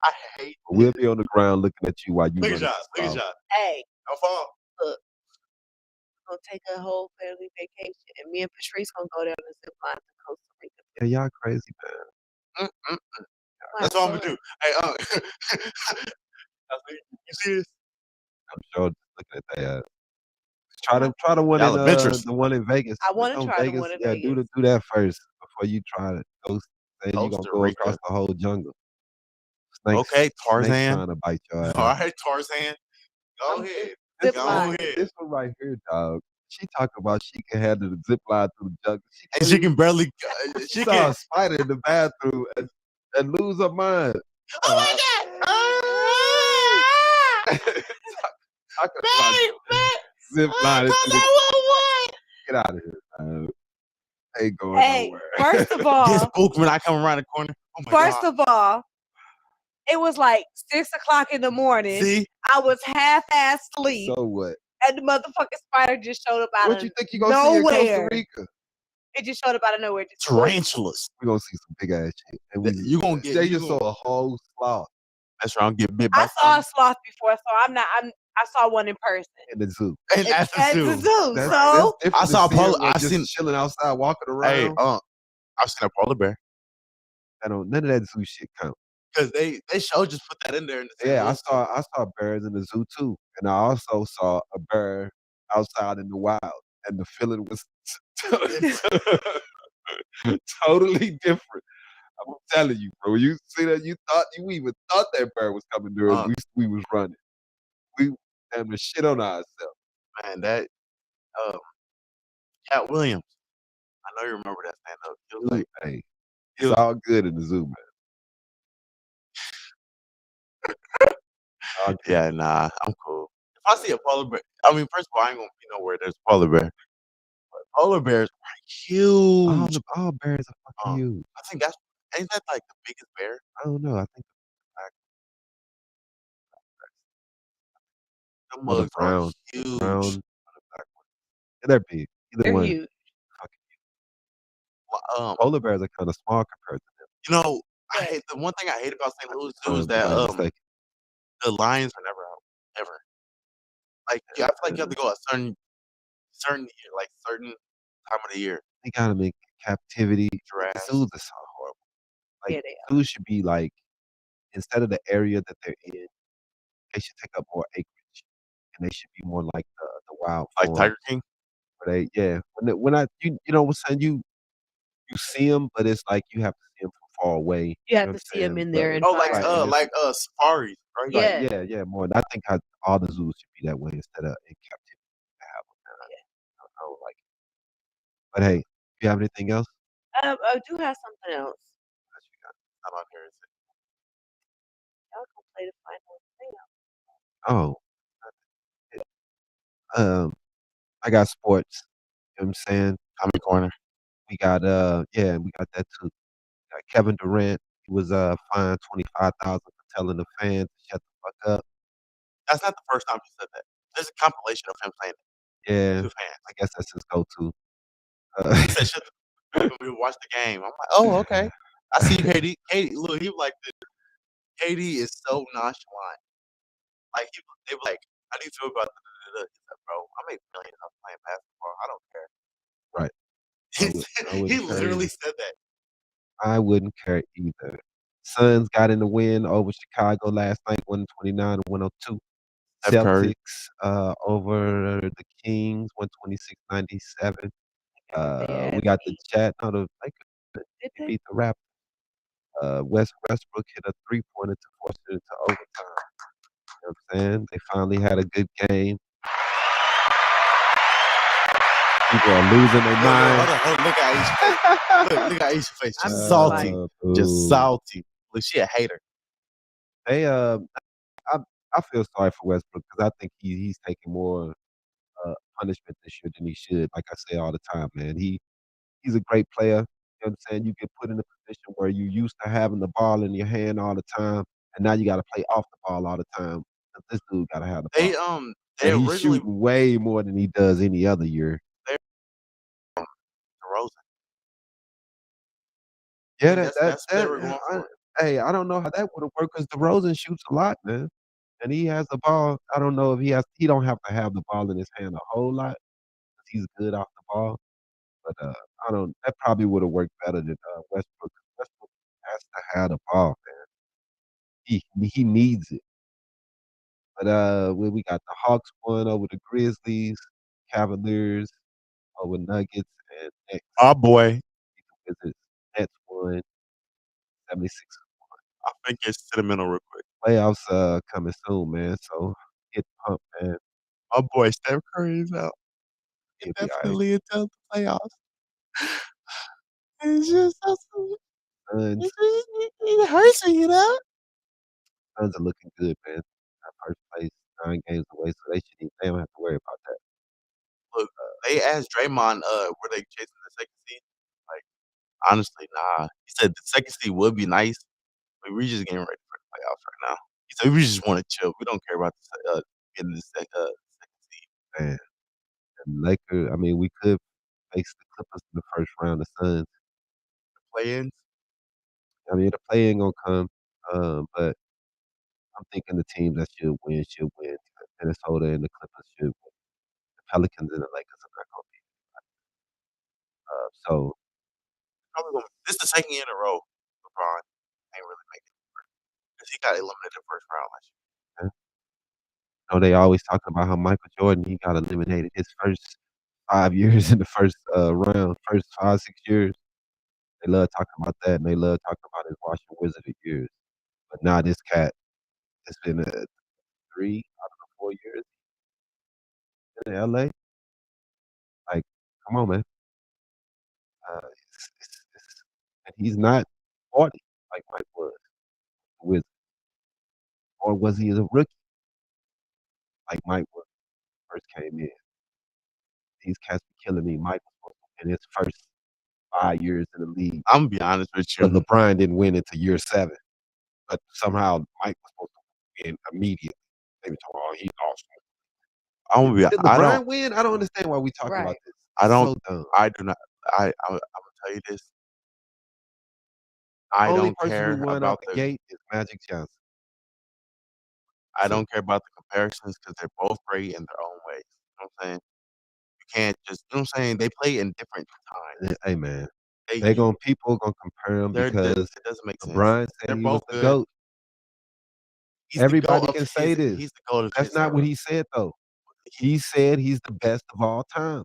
I hate.
We'll be on the ground looking at you while you
Look
run.
at y'all.
Hey,
Don't fall.
look. We're gonna take a whole family vacation, and me and Patrice gonna go down the zip line to Costa Rica.
Yeah, y'all crazy, man.
That's what I'm gonna do. Hey, you see this?
I'm sure just looking at that. Try the one
Y'all
in
adventurous.
the one in Vegas.
I want to
On
try the
Vegas.
one in
Yeah,
Vegas.
do that first before you try to go. Say you gonna
Costa
go
Rica.
across the whole jungle. Snakes,
Okay, Tarzan.
Snakes trying to bite your ass.
All right, Tarzan. Go ahead.
Zip
Go
line.
ahead.
This one right here, dog. She talking about she can handle the zip line through the jungle.
And she can barely.
She
She
saw
can.
a spider in the bathroom and lose her mind.
Oh my god!
Talking about zip line into the. Get out of here, dog. Ain't going
Hey,
nowhere.
first of
Get
all,
spooked when I come around the corner. Oh my
first
god.
of all, it was like 6:00 in the morning.
See?
I was half-ass asleep,
So what?
and the motherfucking spider just showed up out
What
of
you think you gonna see in Costa
nowhere.
Rica?
It just showed up out of nowhere. Just boom.
Tarantulas.
We gonna see some big ass shit. And we
You gonna get
they
you
just saw
gonna,
a whole sloth
that's right, I'm getting bit by
I saw a
something.
sloth before, so I saw one in person
in the zoo.
And at the
at
zoo.
the zoo.
That's
So
different
I
than
saw
seeing
polar-
one
I
just
seen-
chilling outside, walking
Hey,
around.
I've seen a polar bear.
None of that zoo shit count.
Because they showed just put that in there in the
Yeah, I saw bears in the zoo too, and I also saw a bear outside in the wild, and the feeling was totally different. I'm telling you, bro. You see that? You even thought that bear was coming to us. We was running. We damn the shit on ourselves.
man, that Cat Williams. I know you remember that stand up. He was like,
Hey,
he
it's
was-
all good in the zoo, man. All good.
yeah, nah, I'm cool. If I see a polar bear, I mean, first of all, I ain't gonna be nowhere there's a polar bear. But polar bears are huge.
All bears are fucking huge.
I think ain't that like the biggest bear?
I don't know. I think
The
the
mugs are
brown,
huge.
brown, or the black one. Yeah, they're big. Either
they're
one.
huge.
Well,
Polar bears are kind of small compared to them.
you know,
But-
I hate the one thing I hate about St. Louis
If
Zoo is
I'm
that
not mistaken.
the lions are never out ever. Like I feel like you have to go a certain year, like certain time of the year.
They got them in captivity. The
Giraffes.
zoos are so horrible. Like
Yeah, they are.
zoos should be like instead of the area that they're in, they should take up more acreage, and they should be more like the wild
Like
form.
Tiger King.
Where when I you know what I'm saying you see them, but it's like you have to see them from far away.
You have
know
to
what I'm
see 'em
saying?
in their
Oh, like
environment.
safaris, right?
Yeah.
Yeah, more. And I think all the zoos should be that way instead of in captivity. I don't like it. But hey, if you have anything else?
I do have something else.
What you got?
I'm out here.
Y'all gonna play the final thing.
Oh, I got sports. You know what I'm saying?
Tommy Corner.
We got we got that too. Got Kevin Durant. He was fined 25,000 for telling the fans to shut the fuck up.
That's not the first time he said that. There's a compilation of him saying it
Yeah,
to fans.
I guess that's his go-to.
He said, "Shut the when we watch the game." I'm like, "Oh, okay. I see you, KD. KD, look, he was like this. KD is so nonchalant. Like they were like, how do you feel about the?" He said, "Bro, I make millions off playing basketball. I don't care."
Right. I
He
wouldn't care
literally
either.
said that.
I wouldn't care either. Suns got in the win over Chicago last night, 129-102.
Steph Curry.
Celtics over the Kings, 126-97.
Yeah,
We got the chat. No, the Lakers
Did
they
they?
beat the Raptors. Westbrook hit a three-pointer to force it into overtime. You know what I'm saying? They finally had a good game. People are losing their mind.
Hold on. Look at Aisha's face. Look at Aisha's face.
I'm
Just
just
salty.
like-
Just
Boo.
salty. Look, she a hater.
They I feel sorry for Westbrook because I think he's taking more punishment this year than he should. Like I say all the time, man. He's a great player. You know what I'm saying? You get put in a position where you used to having the ball in your hand all the time, and now you got to play off the ball all the time. But this dude got to have the ball.
They
And he's
originally
shooting way more than he does any other year.
DeRozan.
Yeah,
That's what they were going for.
Hey, I don't know how that would have worked because DeRozan shoots a lot, man, and he has the ball. I don't know if he don't have to have the ball in his hand a whole lot 'cause he's good off the ball. But I don't. That probably would have worked better than Westbrook. Westbrook has to have the ball, man. He needs it. But we got the Hawks won over the Grizzlies, Cavaliers over Nuggets, and Nets.
Oh boy.
Wizards. Nets won 76.
I think it's sentimental real quick.
Playoffs coming soon, man. So get pumped, man.
My boy Steph Curry is out.
He'll be all right.
Definitely until the playoffs. It's just so
Suns,
it hurts me, you know?
Suns are looking good, man. First place, 9 games away, so they don't have to worry about that.
Look, they asked Draymond, were they chasing the second seed? Honestly, nah. He said the second seed would be nice, but we just getting ready for the playoffs right now. He said we just wanna chill. We don't care about getting the second seed.
Man, and Lakers, I mean, we could face the Clippers in the first round, the Suns.
Play-ins?
I mean, the play ain't gonna come, but I'm thinking the teams that should win. Minnesota and the Clippers should win. The Pelicans and the Lakers are not gonna be. So
Probably gonna this the second year in a row LeBron ain't really making it because he got eliminated the first round last year.
yeah. They always talking about how Michael Jordan, he got eliminated his first 5 years in the first, round, first 5, 6 years. They love talking about that, and they love talking about his Washington Wizards years. But now this cat, it's been, 3 out of the 4 years in LA. Like, come on, man. And he's not 40 like Mike was with, or was he a rookie like Mike was first came in? These cats be killing me. Mike was in his first 5 years in the league,
Imma be honest with
but
you.
LeBron didn't win until year 7. But somehow Mike was supposed to win immediately. They were talking, "Oh, he lost."
Imma be
Did
I don't
LeBron win? I don't understand why we talking about
Right.
this.
I don't
So dumb.
I do not Imma tell you this. I
Only
don't
person who
care
won out
about
the
the
gate is Magic Johnson.
I
That's it.
don't care about the comparisons because 'cause they're both great in their own ways. You know what I'm saying? You can't just you know what I'm saying? They play in different times.
Hey, man.
They
They
you
gon' people gonna compare him
they're di
because
it doesn't make sense.
LeBron said
They're
he was
both
the
good.
GOAT.
He's the GOAT
Everybody
of
can say this.
he's the GOAT of
That's
his
not what
era.
he said, though. He said he's the best of all time.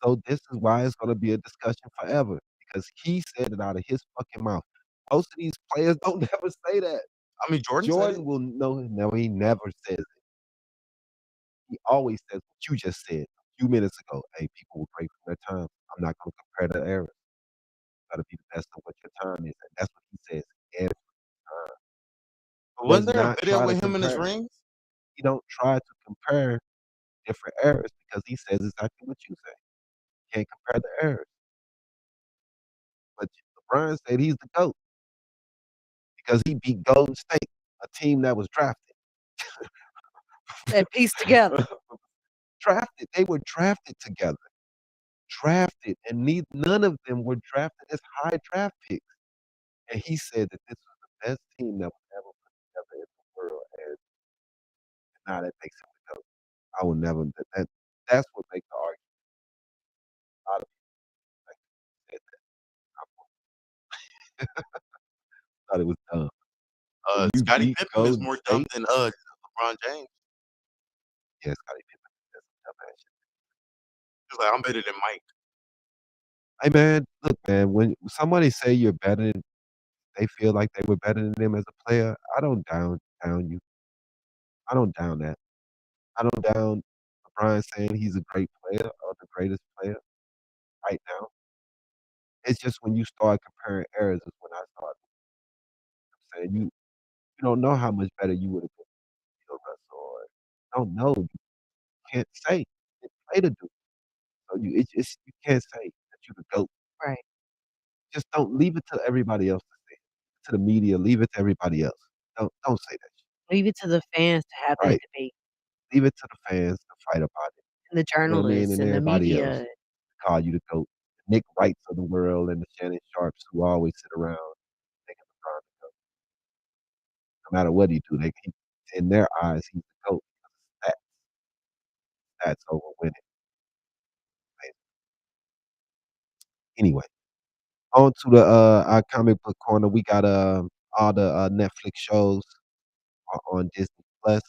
So this is why it's gonna be a discussion forever because he said it out of his fucking mouth. Most of these players don't never say that.
I mean, Jordan said it.
Jordan will know. No, he never says it. He always says what you just said a few minutes ago. Hey, people were great from their time. I'm not gonna compare the eras. Gotta be the best of what your time is. And that's what he says every time.
But
Does
wasn't there a
not
video
try to
with him and his
compare.
rings?
He don't try to compare different eras because he says exactly what you say. Can't compare the eras. But LeBron said he's the GOAT because he beat Golden State, a team that was drafted.
That piece together.
Drafted. They were drafted together. Drafted, and none of them were drafted as high draft picks. And he said that this was the best team that was ever put together in the world, and now that makes him the GOAT. I will never that's what makes the argument. A lot of people like said that. I thought it was dumb. When you
Scottie
beat
Pippen is
Golden
more dumb
State,
than LeBron James.
yeah, Scottie Pippen, that's some dumbass shit.
He was like, "I'm better than Mike."
Hey man, look, man, when somebody say you're better, they feel like they were better than them as a player. I don't down you. I don't down that. I don't down LeBron saying he's a great player or the greatest player right now. It's just when you start comparing eras is when I start saying you don't know how much better you would have been if Bill Russell or don't know. You can't say. It's play to do. So it's you can't say that you the GOAT.
Right.
Just don't leave it to everybody else to say it. To the media, leave it to everybody else. Don't say that shit.
Leave it to the fans to have that
Right.
debate,
Leave it to the fans to fight about it.
and the
You know what I mean?
journalists
And
and the
everybody else
media.
call you the GOAT. Nick Wrights of the world and the Shannon Sharps who always sit around thinking LeBron the GOAT. No matter what he do, in their eyes he's the GOAT because that's over winning. Anyway, on to the our comic book corner. We got all the Netflix shows are on Disney Plus.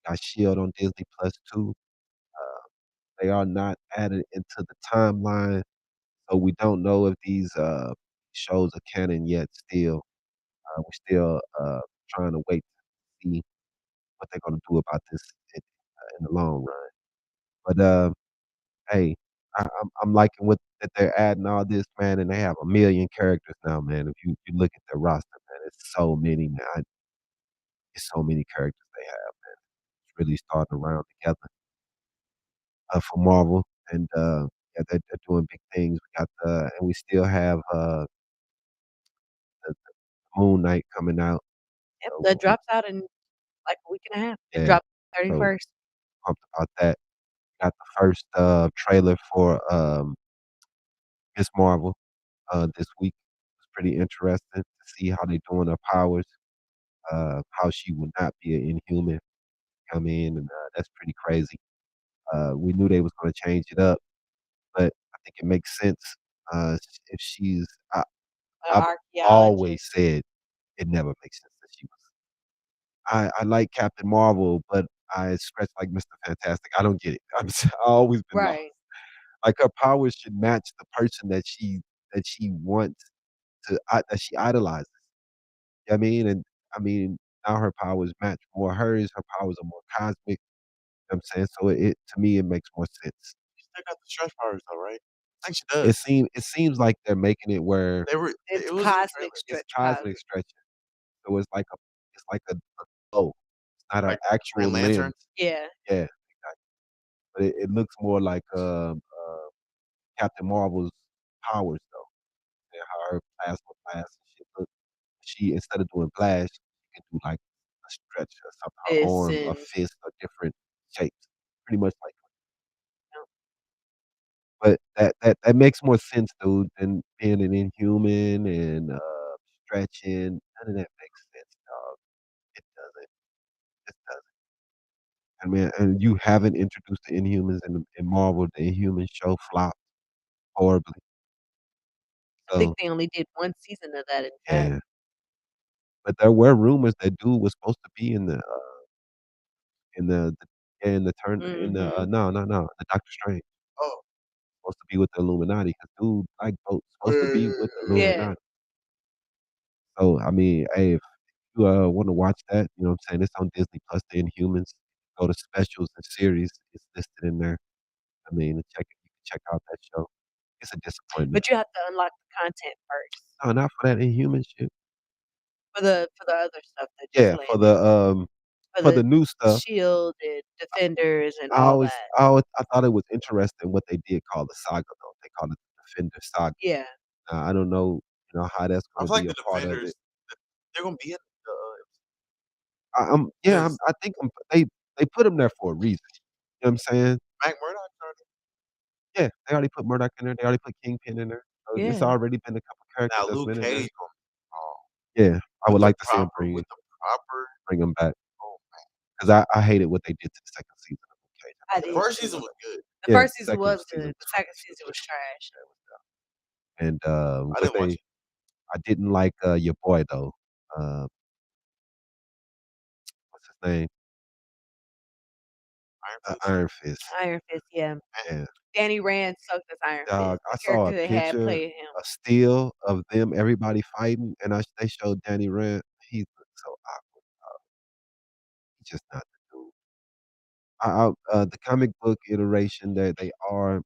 Got Shield on Disney Plus too. Uh, they are not added into the timeline, so we don't know if these shows are canon yet. Still, we're still trying to wait to see what they're gonna do about this in the long run. But hey, I'm liking what that they're adding all this, man, and they have a million characters now, man. If you look at their roster, man, it's so many, man. It's so many characters they have, man. It's really starting to round together for Marvel, and Yeah, they're doing big things. We got and we still have the Moon Knight coming out.
Yep,
So
that drops out in like a week and a half. It
yeah,
dropped
so
31st.
pumped about that. Got the first trailer for Miss Marvel this week. It's pretty interesting to see how they doing her powers. How she would not be an Inhuman come in, and that's pretty crazy. We knew they was going to change it up, but I think it makes sense. If she's, I've always
Archaeologist.
said it never makes sense that she was. I like Captain Marvel, but I scratch like Mr. Fantastic. I don't get it. I've always been lost.
Right.
Like her powers should match the person that she wants that she idolizes. You know what I mean? And I mean now her powers match more hers. Her powers are more cosmic. You know what I'm saying? So it to me it makes more sense.
She still got the stretch powers though, right? I think she
It
does.
seems like they're making it where
They were.
It's
It was in the trailer.
cosmic
it's
stretch powers.
cosmic stretching. So it's like a glow. It's not her
Like
actual
Green Lantern.
limbs.
Yeah.
Yeah, exactly. But it looks more like Captain Marvel's powers though. And how her plasma blast and shit look. She instead of doing blast, she can do like a stretch or something. Her
Fists
arm, a
and
fist, or different shapes. Pretty much like.
you know,
But that makes more sense though than being an Inhuman and stretching. None of that makes sense, dog. It doesn't. It doesn't. I mean, and you haven't introduced the Inhumans in Marvel. The Inhuman show flopped horribly.
I think
So
they only did 1 season of that, in fact.
yeah, but there were rumors that dude was supposed to be in the turn in the
Mhm.
no the Doctor Strange
Oh,
supposed to be with the Illuminati because dude like both supposed to be with the
Yeah.
Illuminati. So I mean, hey, if you want to watch that, you know what I'm saying? It's on Disney Plus. The Inhumans. Go to specials and series. It's listed in there. I mean, check it. You can check out that show. It's a disappointment.
But you have to unlock the content first
No, not for that Inhuman shit.
for the other stuff that just
Yeah,
landed. For
for
the
the new stuff.
Shield and Defenders and
I
all
always
that.
I thought it was interesting what they did call the saga though. They called it the Defender Saga.
Yeah.
I don't know, how that's
I
gonna
feel like
be a
the
part of it.
Defenders. They're gonna be in the
Yeah,
because
I think they put him there for a reason. You know what I'm saying?
Mac Murdock started.
Yeah, they already put Murdoch in there. They already put Kingpin in there. So it's
Yeah.
already been a couple characters
Now
that's
Luke
been in there.
Cage gonna
Yeah, I
with
would
the
like to see him
proper with the proper.
bring him back because I hated what they did to the second season of Luke Cage.
I
The
did
first
too.
season was good.
The
Yeah,
first season
second
was
season
good. The
was
second season was trash.
and
I
what
didn't watch it.
I didn't like your boy though. Uh, what's his name?
Iron Fist.
Iron Fist.
Iron Fist, yeah.
Yeah,
Danny Rand sucked as Iron
dog.
Fist.
I
The
saw
character
a
they had
picture,
playing him.
a still of them, everybody fighting, and they showed Danny Rand. He looked so awkward. He's just not the dude. The comic book iteration that they are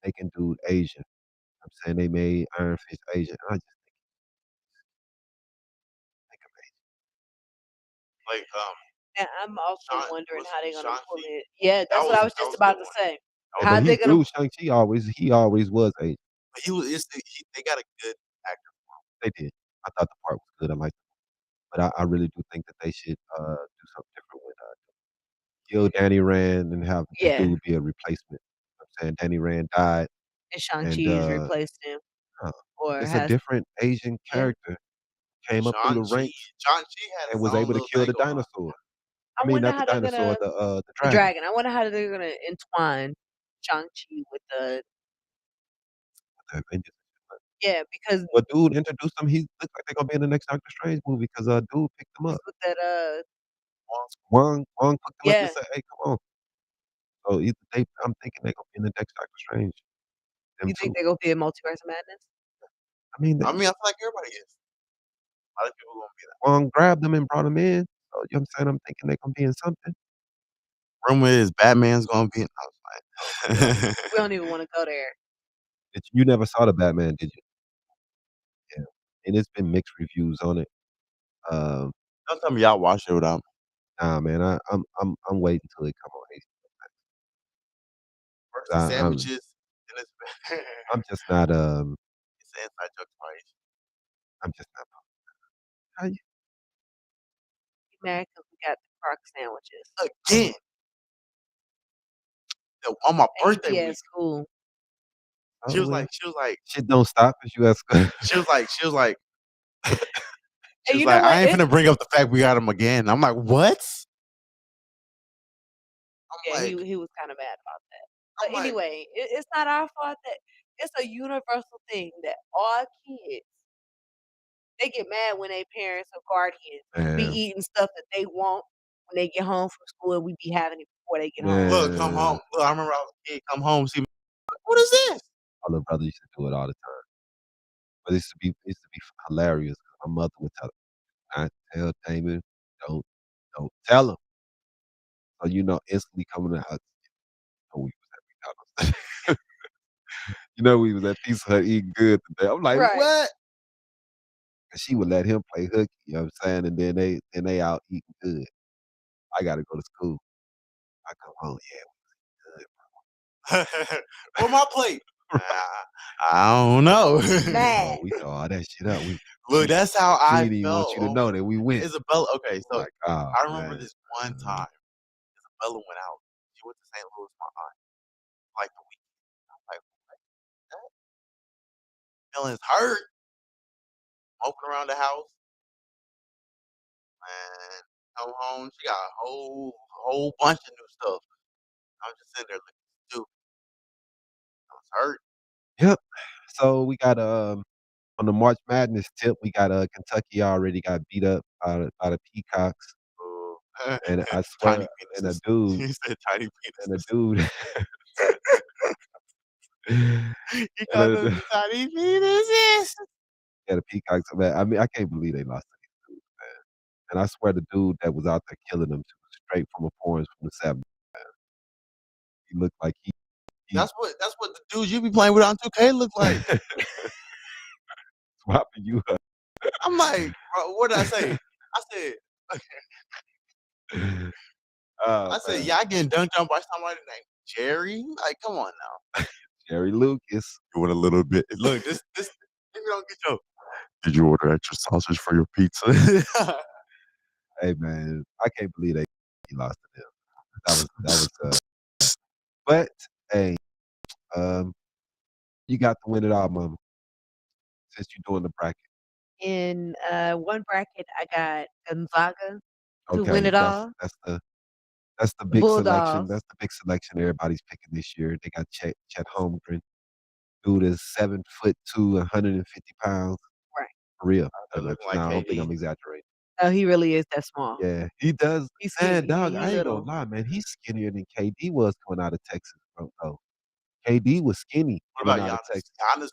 making dude Asian. I'm saying they made Iron Fist Asian. I just think him Asian.
Like
And I'm also
Sean
wondering
was
how they're gonna
Sean
pull
Chi.
it. Yeah, that's what I was
That
just
was a
about
good
to
one.
say.
That
Yeah,
was
but
a
How
good
they
he's
one.
gonna
dude Shang-Chi always was Asian.
But he was. They got a good actor.
They did. I thought the part was good. I liked it. But I really do think that they should do something different with kill Danny Rand and have this
Yeah,
dude be a replacement. You know what I'm saying Danny Rand died
and
and
Shang-Chi's replaced him
uh,
or
it's a
has
different Asian
yeah.
character came up through
Shang
the
Chi.
ranks
Shang Chi had
and
his
was
own
able to
little
kill
thing
the
going on.
dinosaur. I
I
mean,
wonder
not the
how they're
dinosaur,
gonna
the
the
dragon.
dragon. I wonder how they're gonna entwine Shang-Chi with the
The Avengers.
yeah, because
But dude introduced him. He looks like they're gonna be in the next Doctor Strange movie because dude picked him
he's
up.
with that
Wong picked him up and
yeah.
said, "Hey, come on." So either I'm thinking they're gonna be in the next Doctor Strange. Them
You think
two.
they're gonna be in Multiverse of Madness?
I mean,
I mean, I feel like everybody is. A lot of people gonna be that.
Wong grabbed them and brought them in. So you know what I'm saying? I'm thinking they're gonna be in something.
Rumor is Batman's gonna be in. I was like,
We don't even wanna go there.
You never saw the Batman, did you? Yeah. And it's been mixed reviews on it. Um,
don't tell me y'all watch it without me.
nah, man, I'm waiting till it come on
First the
HBO.
sandwiches, And it's
I'm just not.
it's an inside joke for Iesha.
I'm just not. How you?
He mad 'cause we got the crock sandwiches.
Again, on my
And he
birthday
be
week.
at school.
Oh,
She was
well,
like,
shit don't stop as you ask.
she was like,
And you know what?
I ain't finna bring up the fact we got him again. I'm like, what? I'm
Yeah,
like,
he was kinda mad about that. But
I'm like,
anyway, it's not our fault that it's a universal thing that all kids, they get mad when their parents or guardians be
Man,
eating stuff that they want when they get home from school, and we be having it before they get home.
look, come
man,
home. Look, I remember I was a kid, come home, see me. What is this?
my little brother used to do it all the time. But it used to be hilarious. My mother would tell him, "Not tell Damon, don't tell him." So instantly coming out, we was at McDonald's. We was at Pizza Hut eating good today. I'm like,
Right.
what? And she would let him play hooky. You know what I'm saying? And then they out eating good. I gotta go to school. I come home,
Where my plate? I don't know.
Mad.
we throw all that shit up.
Look, that's how
We
I
didn't even want
felt.
you to know that we went.
Isabella, okay, so
Like, oh,
I remember
man.
this one time. Isabella went out. She went to St. Louis, my aunt, like the weekend. I'm like, what? That? Feelings hurt. Moping around the house. Man, come home. She got a whole bunch of new stuff. I'm just sitting there looking stupid. I was hurt.
Yep. So we got on the March Madness tip, we got Kentucky already got beat up by the Peacocks, and I
Tiny
swear, and a
penises.
dude,
He said tiny
and a
penises.
dude,
He
and
called
a,
them tiny penises.
yeah, the Peacocks. Man, I mean, I can't believe they lost to these dudes, man. And I swear, the dude that was out there killing them was straight from a porn from the '70s. He looked like he.
That's what the dudes you be playing with on 2K look like.
Swapping you up.
I'm like, bro, what did I say? I said,
Oh, man.
y'all getting dunked on by somebody named Jerry? Like, come on now.
Jerry Lucas.
Doing a little bit. Look, this if you don't get your. Did you order extra sausage for your pizza?
Hey, man, I can't believe he lost to them. That was. But hey, um, you got to win it all, mama. Since you're doing the bracket.
In one bracket, I got Gonzaga to win
Okay,
it all.
that's the big selection.
Bulldogs.
That's the big selection everybody's picking this year. They got Chet Holmgren. Dude is 7'2", 150 pounds.
Right.
For real.
They're looking like
I don't think
KD.
I'm exaggerating.
Oh, he really is that small.
Yeah, he does.
He's
Man,
skinny.
dog,
He
I ain't gonna
little.
lie, man. He's skinnier than KD was coming out of Texas, bro. No. KD was skinny
What
coming
about
out of
Giannis?
Texas.
Giannis was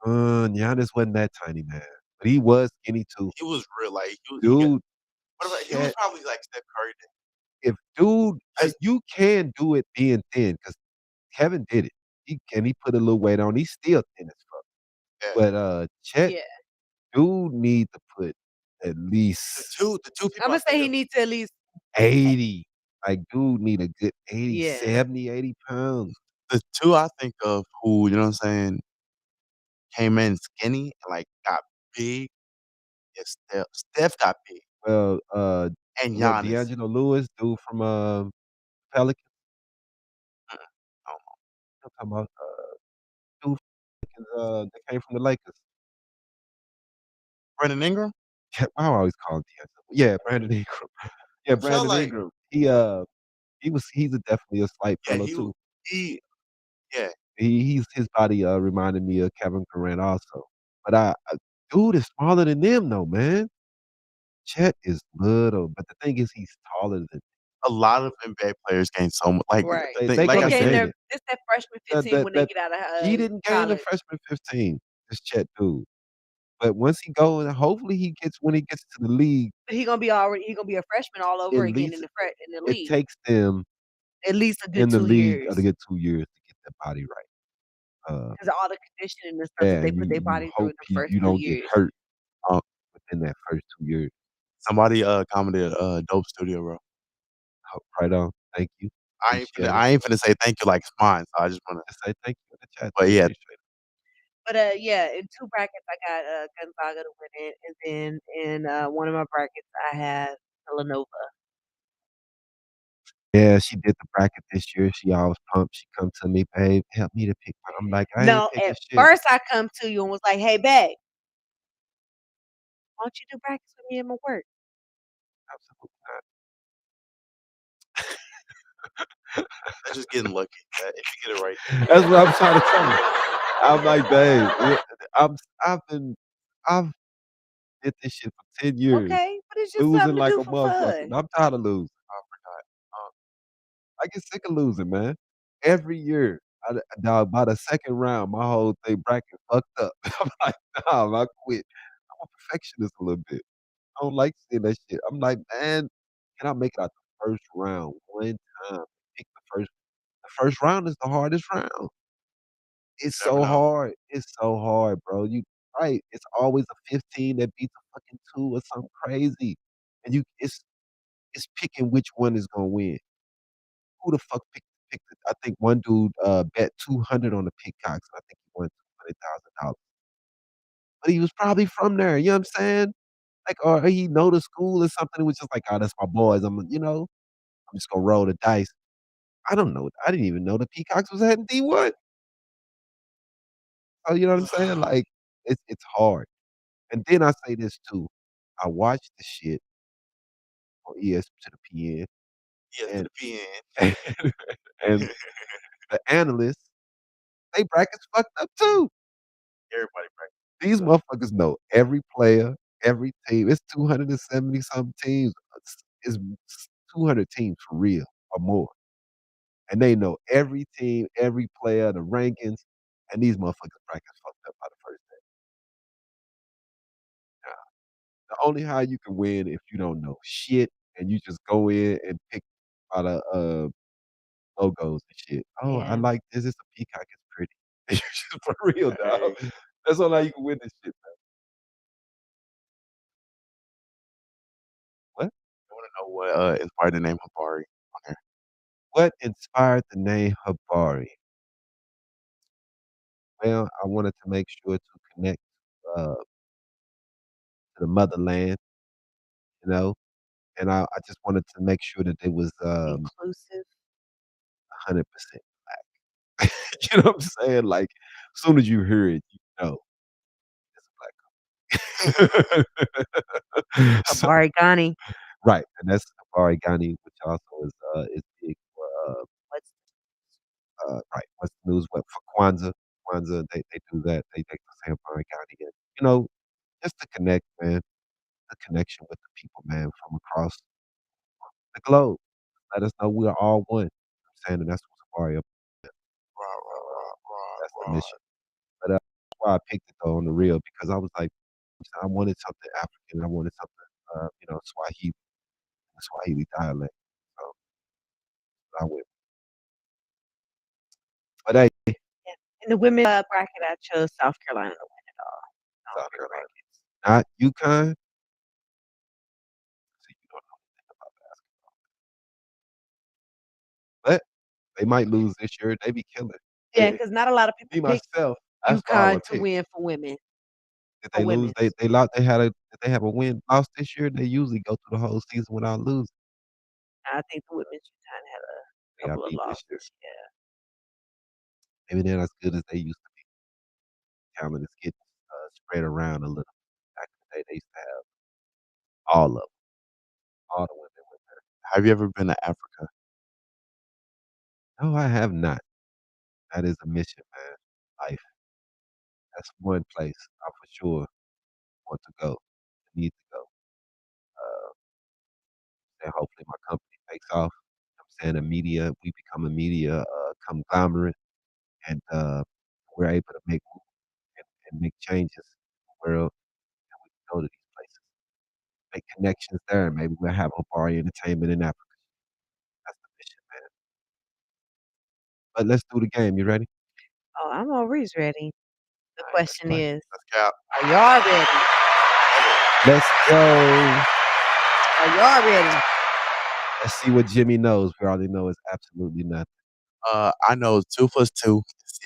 tiny.
Giannis wasn't that tiny, man. But he was skinny too.
He was real like
Dude,
what about he was probably like Steph Curry then.
if you can do it being thin, because Kevin did it. He put a little weight on. He's still thin as fuck.
Yeah.
But Chet,
Yeah.
dude, need to put at least
The two people
I'm gonna say he needs to at least
80. Like, dude, need a good 80,
Yeah.
70, 80 pounds.
the two I think of who, you know what I'm saying, came in skinny and like got big. Is Steph got big.
Well,
And
you know
Giannis.
D'Angelo Lewis, dude from Pelicans.
I don't know.
I'm talking about dude that came from the Lakers.
Brandon Ingram?
Yeah, I always call him D'Angelo. Yeah, Brandon Ingram. Yeah,
I'm sure,
Brandon
like,
Ingram. He's definitely a slight
yeah,
fellow too.
yeah.
His body reminded me of Kevin Durant also. But dude is smaller than them though, man. Chet is little, but the thing is he's taller than
A lot of NBA players gain so much. Like,
Right.
they
like
gonna
I
gain
gain
said,
their
it.
it's that freshman
That
15
that
when they
that
get out of
he didn't gain the
college.
freshman 15, this Chet dude. But once he go and hopefully when he gets to the league,
He gonna be a freshman all over
at
again
least
in the
it
league.
takes them
At least a good
in the
2
league
years.
to get 2 years to get their body right.
Because all the conditioning and stuff
Yeah,
that they
and
put their
you
body through
hope
in the first
you
2
don't get
years.
hurt within that first 2 years.
somebody commented, dope studio, bro.
Right on. Thank you. Appreciate it.
I ain't finna say thank you like it's mine. So I just wanna.
Just say thank you in the chat.
But yeah,
Appreciate it.
But, yeah, in 2 brackets, I got, Gonzaga to win it, and then in, one of my brackets, I have Villanova.
Yeah, she did the bracket this year. She always pumped. She come to me, babe, help me to pick one. I'm like, I ain't
No,
picking
at
shit.
first, I come to you and was like, "Hey, babe, why don't you do brackets with me at my work?"
Absolutely not.
that's just getting lucky. If you get it right,
That's what I'm trying to tell you. I'm like, babe, I've did this shit for 10 years,
Okay, but it's just
losing
something to
like
do
a
for
motherfucker.
fun.
I'm tired of losing.
I forgot.
I get sick of losing, man. Every year, dog, by the second round, my whole thing bracket fucked up. I'm like, nah, I quit. I'm a perfectionist a little bit. I don't like seeing that shit. I'm like, man, can I make it out the first round one time? Pick the first round is the hardest round. It's
Never
so
know.
hard. It's so hard, bro. You right. It's always a 15 that beats a fucking 2 or something crazy. And it's picking which one is gonna win. Who the fuck picked it? I think one dude bet 200 on the Peacocks. I think he won $200,000. But he was probably from there. You know what I'm saying? Like, or he know the school or something. It was just like, oh, that's my boys. I'm just gonna roll the dice. I don't know. I didn't even know the Peacocks was heading D1. So you know what I'm saying? Like, it's hard. And then I say this too. I watched the shit on ES to the PN,
Yeah, to
and
the PN.
and the analysts, they brackets fucked up too.
Everybody practice.
These motherfuckers know every player, every team. It's 270 something teams. It's 200 teams for real or more. And they know every team, every player, the rankings, and these motherfuckers brackets fucked up by the first day. The only how you can win if you don't know shit and you just go in and pick out of logos and shit. Oh, I
Yeah.
like this. It's a peacock. It's pretty. And you just for real, dog.
Hey.
That's all how you can win this shit, man. What?
I want to know what inspired the name Habari on here.
What inspired the name Habari? Well, I wanted to make sure to connect to the motherland, you know, and I just wanted to make sure that it was
Inclusive.
100% black. You know what I'm saying? Like, as soon as you hear it, you know it's a black couple. So,
Habari Ghani.
right, and that's Habari Ghani, which also is big for
What's
right. What's the news? What for Kwanzaa? Kwanzaa, they do that. They say Habari Ghani, and just to connect, man, the connection with the people, man, from across the globe. Let us know we are all one. I'm saying, and that's what's Habari.
Rah, rah, rah, rah,
That's the
rah.
mission. But that's why I picked it though on the real because I was like, I wanted something African. I wanted something, Swahili dialect. So I went. But hey,
Yeah. In the women, bracket, I chose South Carolina to win it all. All
South
3
Carolina,
brackets.
not UConn. So you don't know anything about basketball. But they might lose this year. They be killing.
Yeah,
They,
because not a lot of people
me
pick
myself, that's what I
UConn
would
to
pick.
win for women.
Did
For
they lose?
women's.
They lost. Did they have a win loss this year? They usually go through the whole season without losing.
I think the women's UConn had a
They got
couple of
beat this year.
losses. Yeah.
Maybe they're not as good as they used to be. Talent is getting spread around a little. Back in the day, they used to have all of them, all the women went there.
Have you ever been to Africa?
No, I have not. That is a mission, man. Life. That's one place I for sure want to go. Need to go. Uh, and hopefully my company takes off. I'm saying the media, we become a media conglomerate, and we're able to make moves and make changes in the world, and we can go to these places, make connections there. Maybe we'll have Habari Entertainment in Africa. That's the mission, man. But let's do the game. You ready?
Oh, I'm always ready. The
All right, let's
question
play.
is,
Let's cap.
are y'all ready?
Let's go.
Are y'all ready?
Let's see what Jimmy knows. We already know it's absolutely nothing.
I know 2 plus 2 is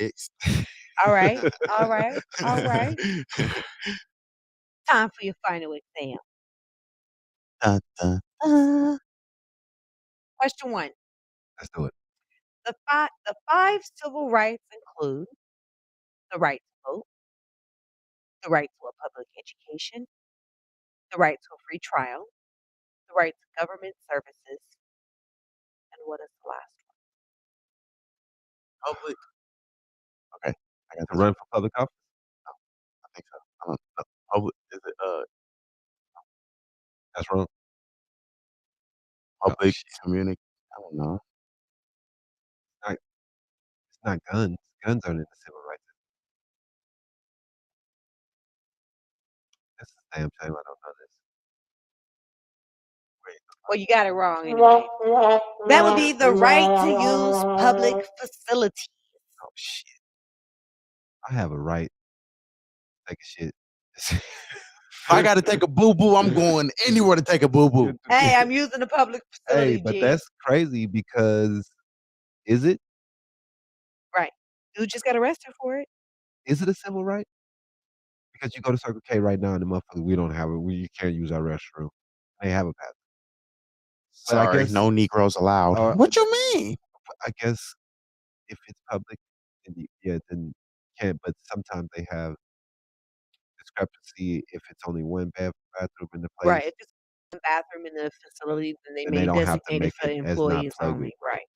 6.
All right. All right. All right. Time for your final exam.
Dun, dun, dun.
Question 1.
Let's do it.
The five civil rights include the right to vote, the right to a public education, the right to a free trial, the right to government services, and what is the last one?
Public. Okay, I got
To
this.
run for public office?
I think so. I don't know. Public is it
That's wrong.
public
shit.
communic? I don't know.
It's not guns. Guns aren't in the civil rights. That's a damn shame I don't know this. Wait,
Well, you got it wrong anyway. That would be the right to use public facilities.
oh shit. I have a right to take a shit.
If I got to take a boo boo, I'm going anywhere to take a boo boo.
Hey, I'm using the public facility,
Hey, but
G.
that's crazy because is it?
Right. Dude just got arrested for it.
Is it a civil right? Because you go to Circle K right now and the motherfucker, we don't have it. You can't use our restroom. They have a pass. But I
Sorry,
guess
no Negroes allowed.
or-
What you mean?
I guess if it's public, then then you can't. But sometimes they have discrepancy if it's only one bathroom in the place,
Right. If it's a bathroom in the facility, then they
and they
may
don't have to
designate
make
it for
it as not
employees
public.
only. Right.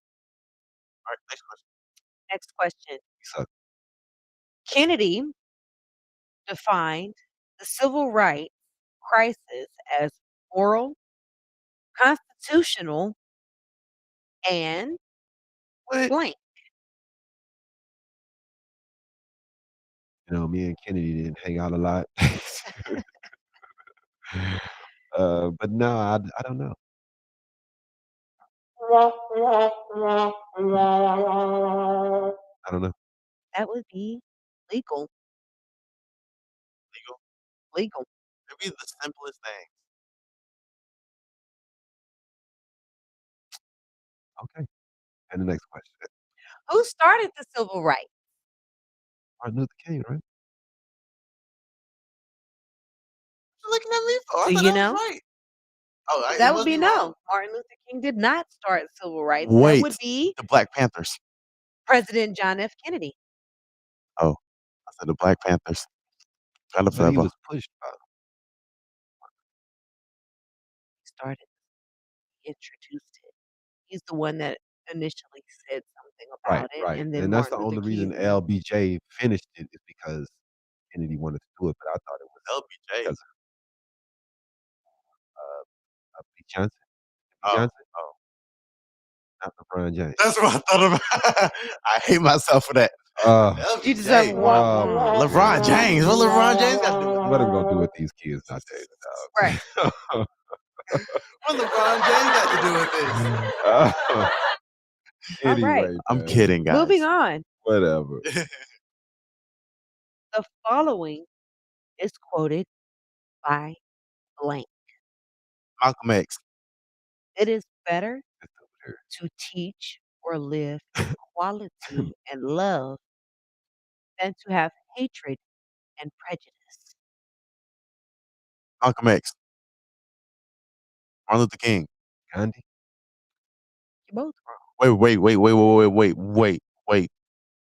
All right, next question.
Next question.
So
Kennedy defined the civil rights crisis as moral, constitutional, and
What?
blank.
me and Kennedy didn't hang out a lot. But no, I don't know. I don't know.
That would be legal.
Legal?
Legal.
It'd be the simplest thing.
Okay. And the next question.
Who started the civil rights?
Martin Luther King, right?
What you looking at me for? I
Do
thought
you
that
know?
was right. Oh, it
That would
must
be
be
no.
wrong.
Martin Luther King did not start civil rights. That
Wait,
would be
the Black Panthers.
President John F. Kennedy.
Oh, I said the Black Panthers. Kind of
But he
forever.
was pushed by
He started, he introduced it. He's the one that initially said something about it,
right.
and then
And that's the
Martin Luther
only reason
King.
LBJ finished it is because Kennedy wanted to do it, but I thought it was
LBJ.
because Pete Johnson. Pete
Oh,
Johnson,
oh.
not LeBron James.
That's what I thought about. I hate myself for that.
You deserve
LBJ.
a womp womp.
LeBron James. What LeBron James got to do with it?
What am I gonna do with these kids nowadays, dog?
Right.
What LeBron James got to do with this?
All
Anyway,
right.
I'm
man,
kidding, guys.
Moving on.
whatever.
The following is quoted by blank.
Malcolm X.
It is better to teach or live equality and love than to have hatred and prejudice.
Malcolm X. Martin Luther King.
Gandhi.
You're both wrong.
Wait.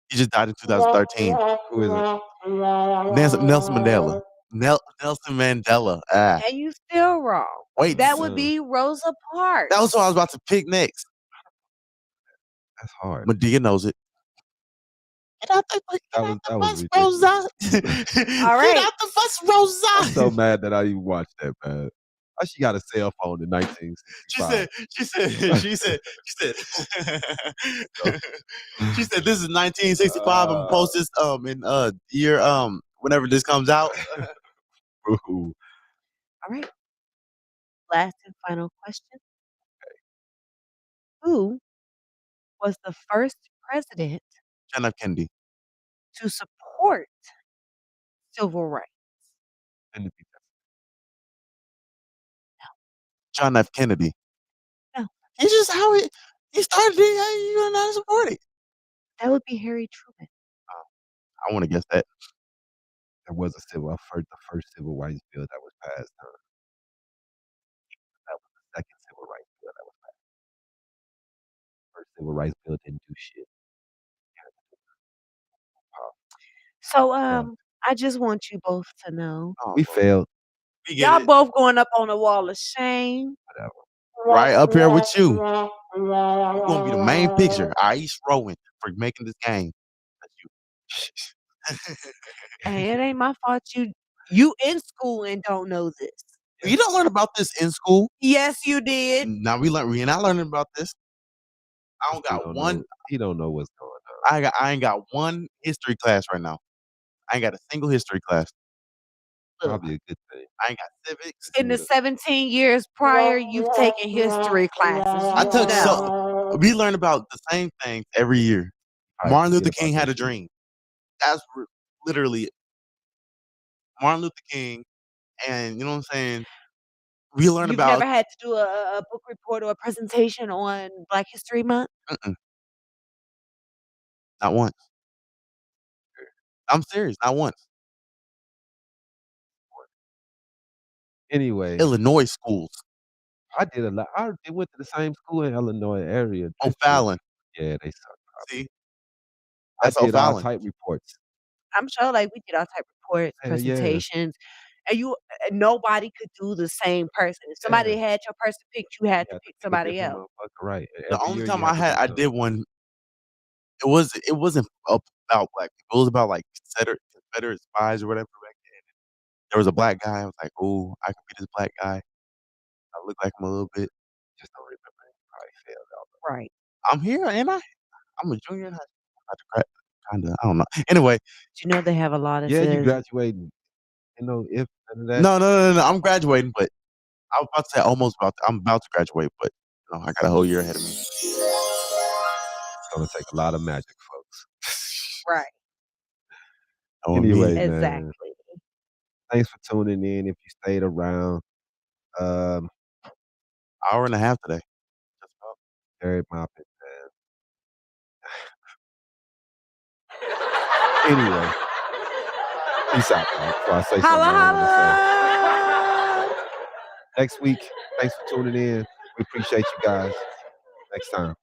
He just died in 2013.
Who is it?
Nelson Mandela. Nelson Mandela. Ah.
And you still wrong.
Wait.
That would be Rosa Parks.
That was what I was about to pick next.
That's hard.
Medea knows it. Get out the bus, Rosa.
All right.
Get out the bus, Rosa.
I'm so mad that I even watched that, man. Why she got a cell phone in 1965?
She said this is 1965. I'm gonna post this in year whenever this comes out.
Ooh.
All right. Last and final question. Who was the first president
John F. Kennedy.
to support civil rights?
And
John F. Kennedy.
No.
It's just how he started it. How you not support it?
That would be Harry Truman.
I want to guess that.
There was the first civil rights bill that was passed. That was the second civil rights bill that was passed. First civil rights bill didn't do shit.
So,
Yeah.
I just want you both to know,
Oh,
We
Lord.
failed.
We get
y'all
it.
both going up on the wall of shame.
Whatever.
Right up here with you. You're gonna be the main picture. Iesha Rowan for making this game. That's you.
And it ain't my fault you in school and don't know this.
You don't learn about this in school.
Yes, you did.
Now we're not learning about this. I don't
He
got
don't
one.
know. He don't know what's going on.
I ain't got one history class right now. I ain't got a single history class.
Look,
Probably a good thing.
I ain't got civics.
in the 17 years prior, you've taken history classes.
I
You
took
know.
we learn about the same things every year.
Probably
Martin Luther
forget about
King had
that
a
shit.
dream. That's literally it. Martin Luther King, and you know what I'm saying? We learn
You've
about
never had to do a book report or a presentation on Black History Month?
not once. I'm serious, not once.
Anyway,
Illinois schools
I did a lot. Went to the same school in Illinois area.
on
Drifted.
Fallon.
Yeah, they suck.
See,
I
that's on
did all
Fallon.
type reports.
I'm sure, like, we did all type of reports,
Hell yeah.
presentations, and nobody could do the same person. If somebody had your person picked, you had
You
to
had
pick
pick a
somebody
different
else.
motherfucker, right?
The
Every
only
year
time
you had to do
I
something.
did one, it wasn't about black people. It was about like Confederate spies or whatever back then. There was a black guy. I was like, oh, I could be this black guy. I look like him a little bit.
Just don't remember. You probably failed out.
Right.
I'm here, and I'm a junior in high school. Kinda, I don't know. Anyway,
Do you know they have a law that
Yeah, you
says
graduating. You know, if none of that.
no. I'm graduating, but I was about to say I'm about to graduate, but you know, I got a whole year ahead of me.
It's gonna take a lot of magic, folks.
right.
Oh,
Anyway,
me.
man,
Exactly.
thanks for tuning in. If you stayed around,
Hour and a half today. Just about.
Gary Moppet, man. Anyway, peace out, dog. Before I say
Holla,
something I don't want to
holla!
say. Next week, thanks for tuning in. We appreciate you guys. Next time.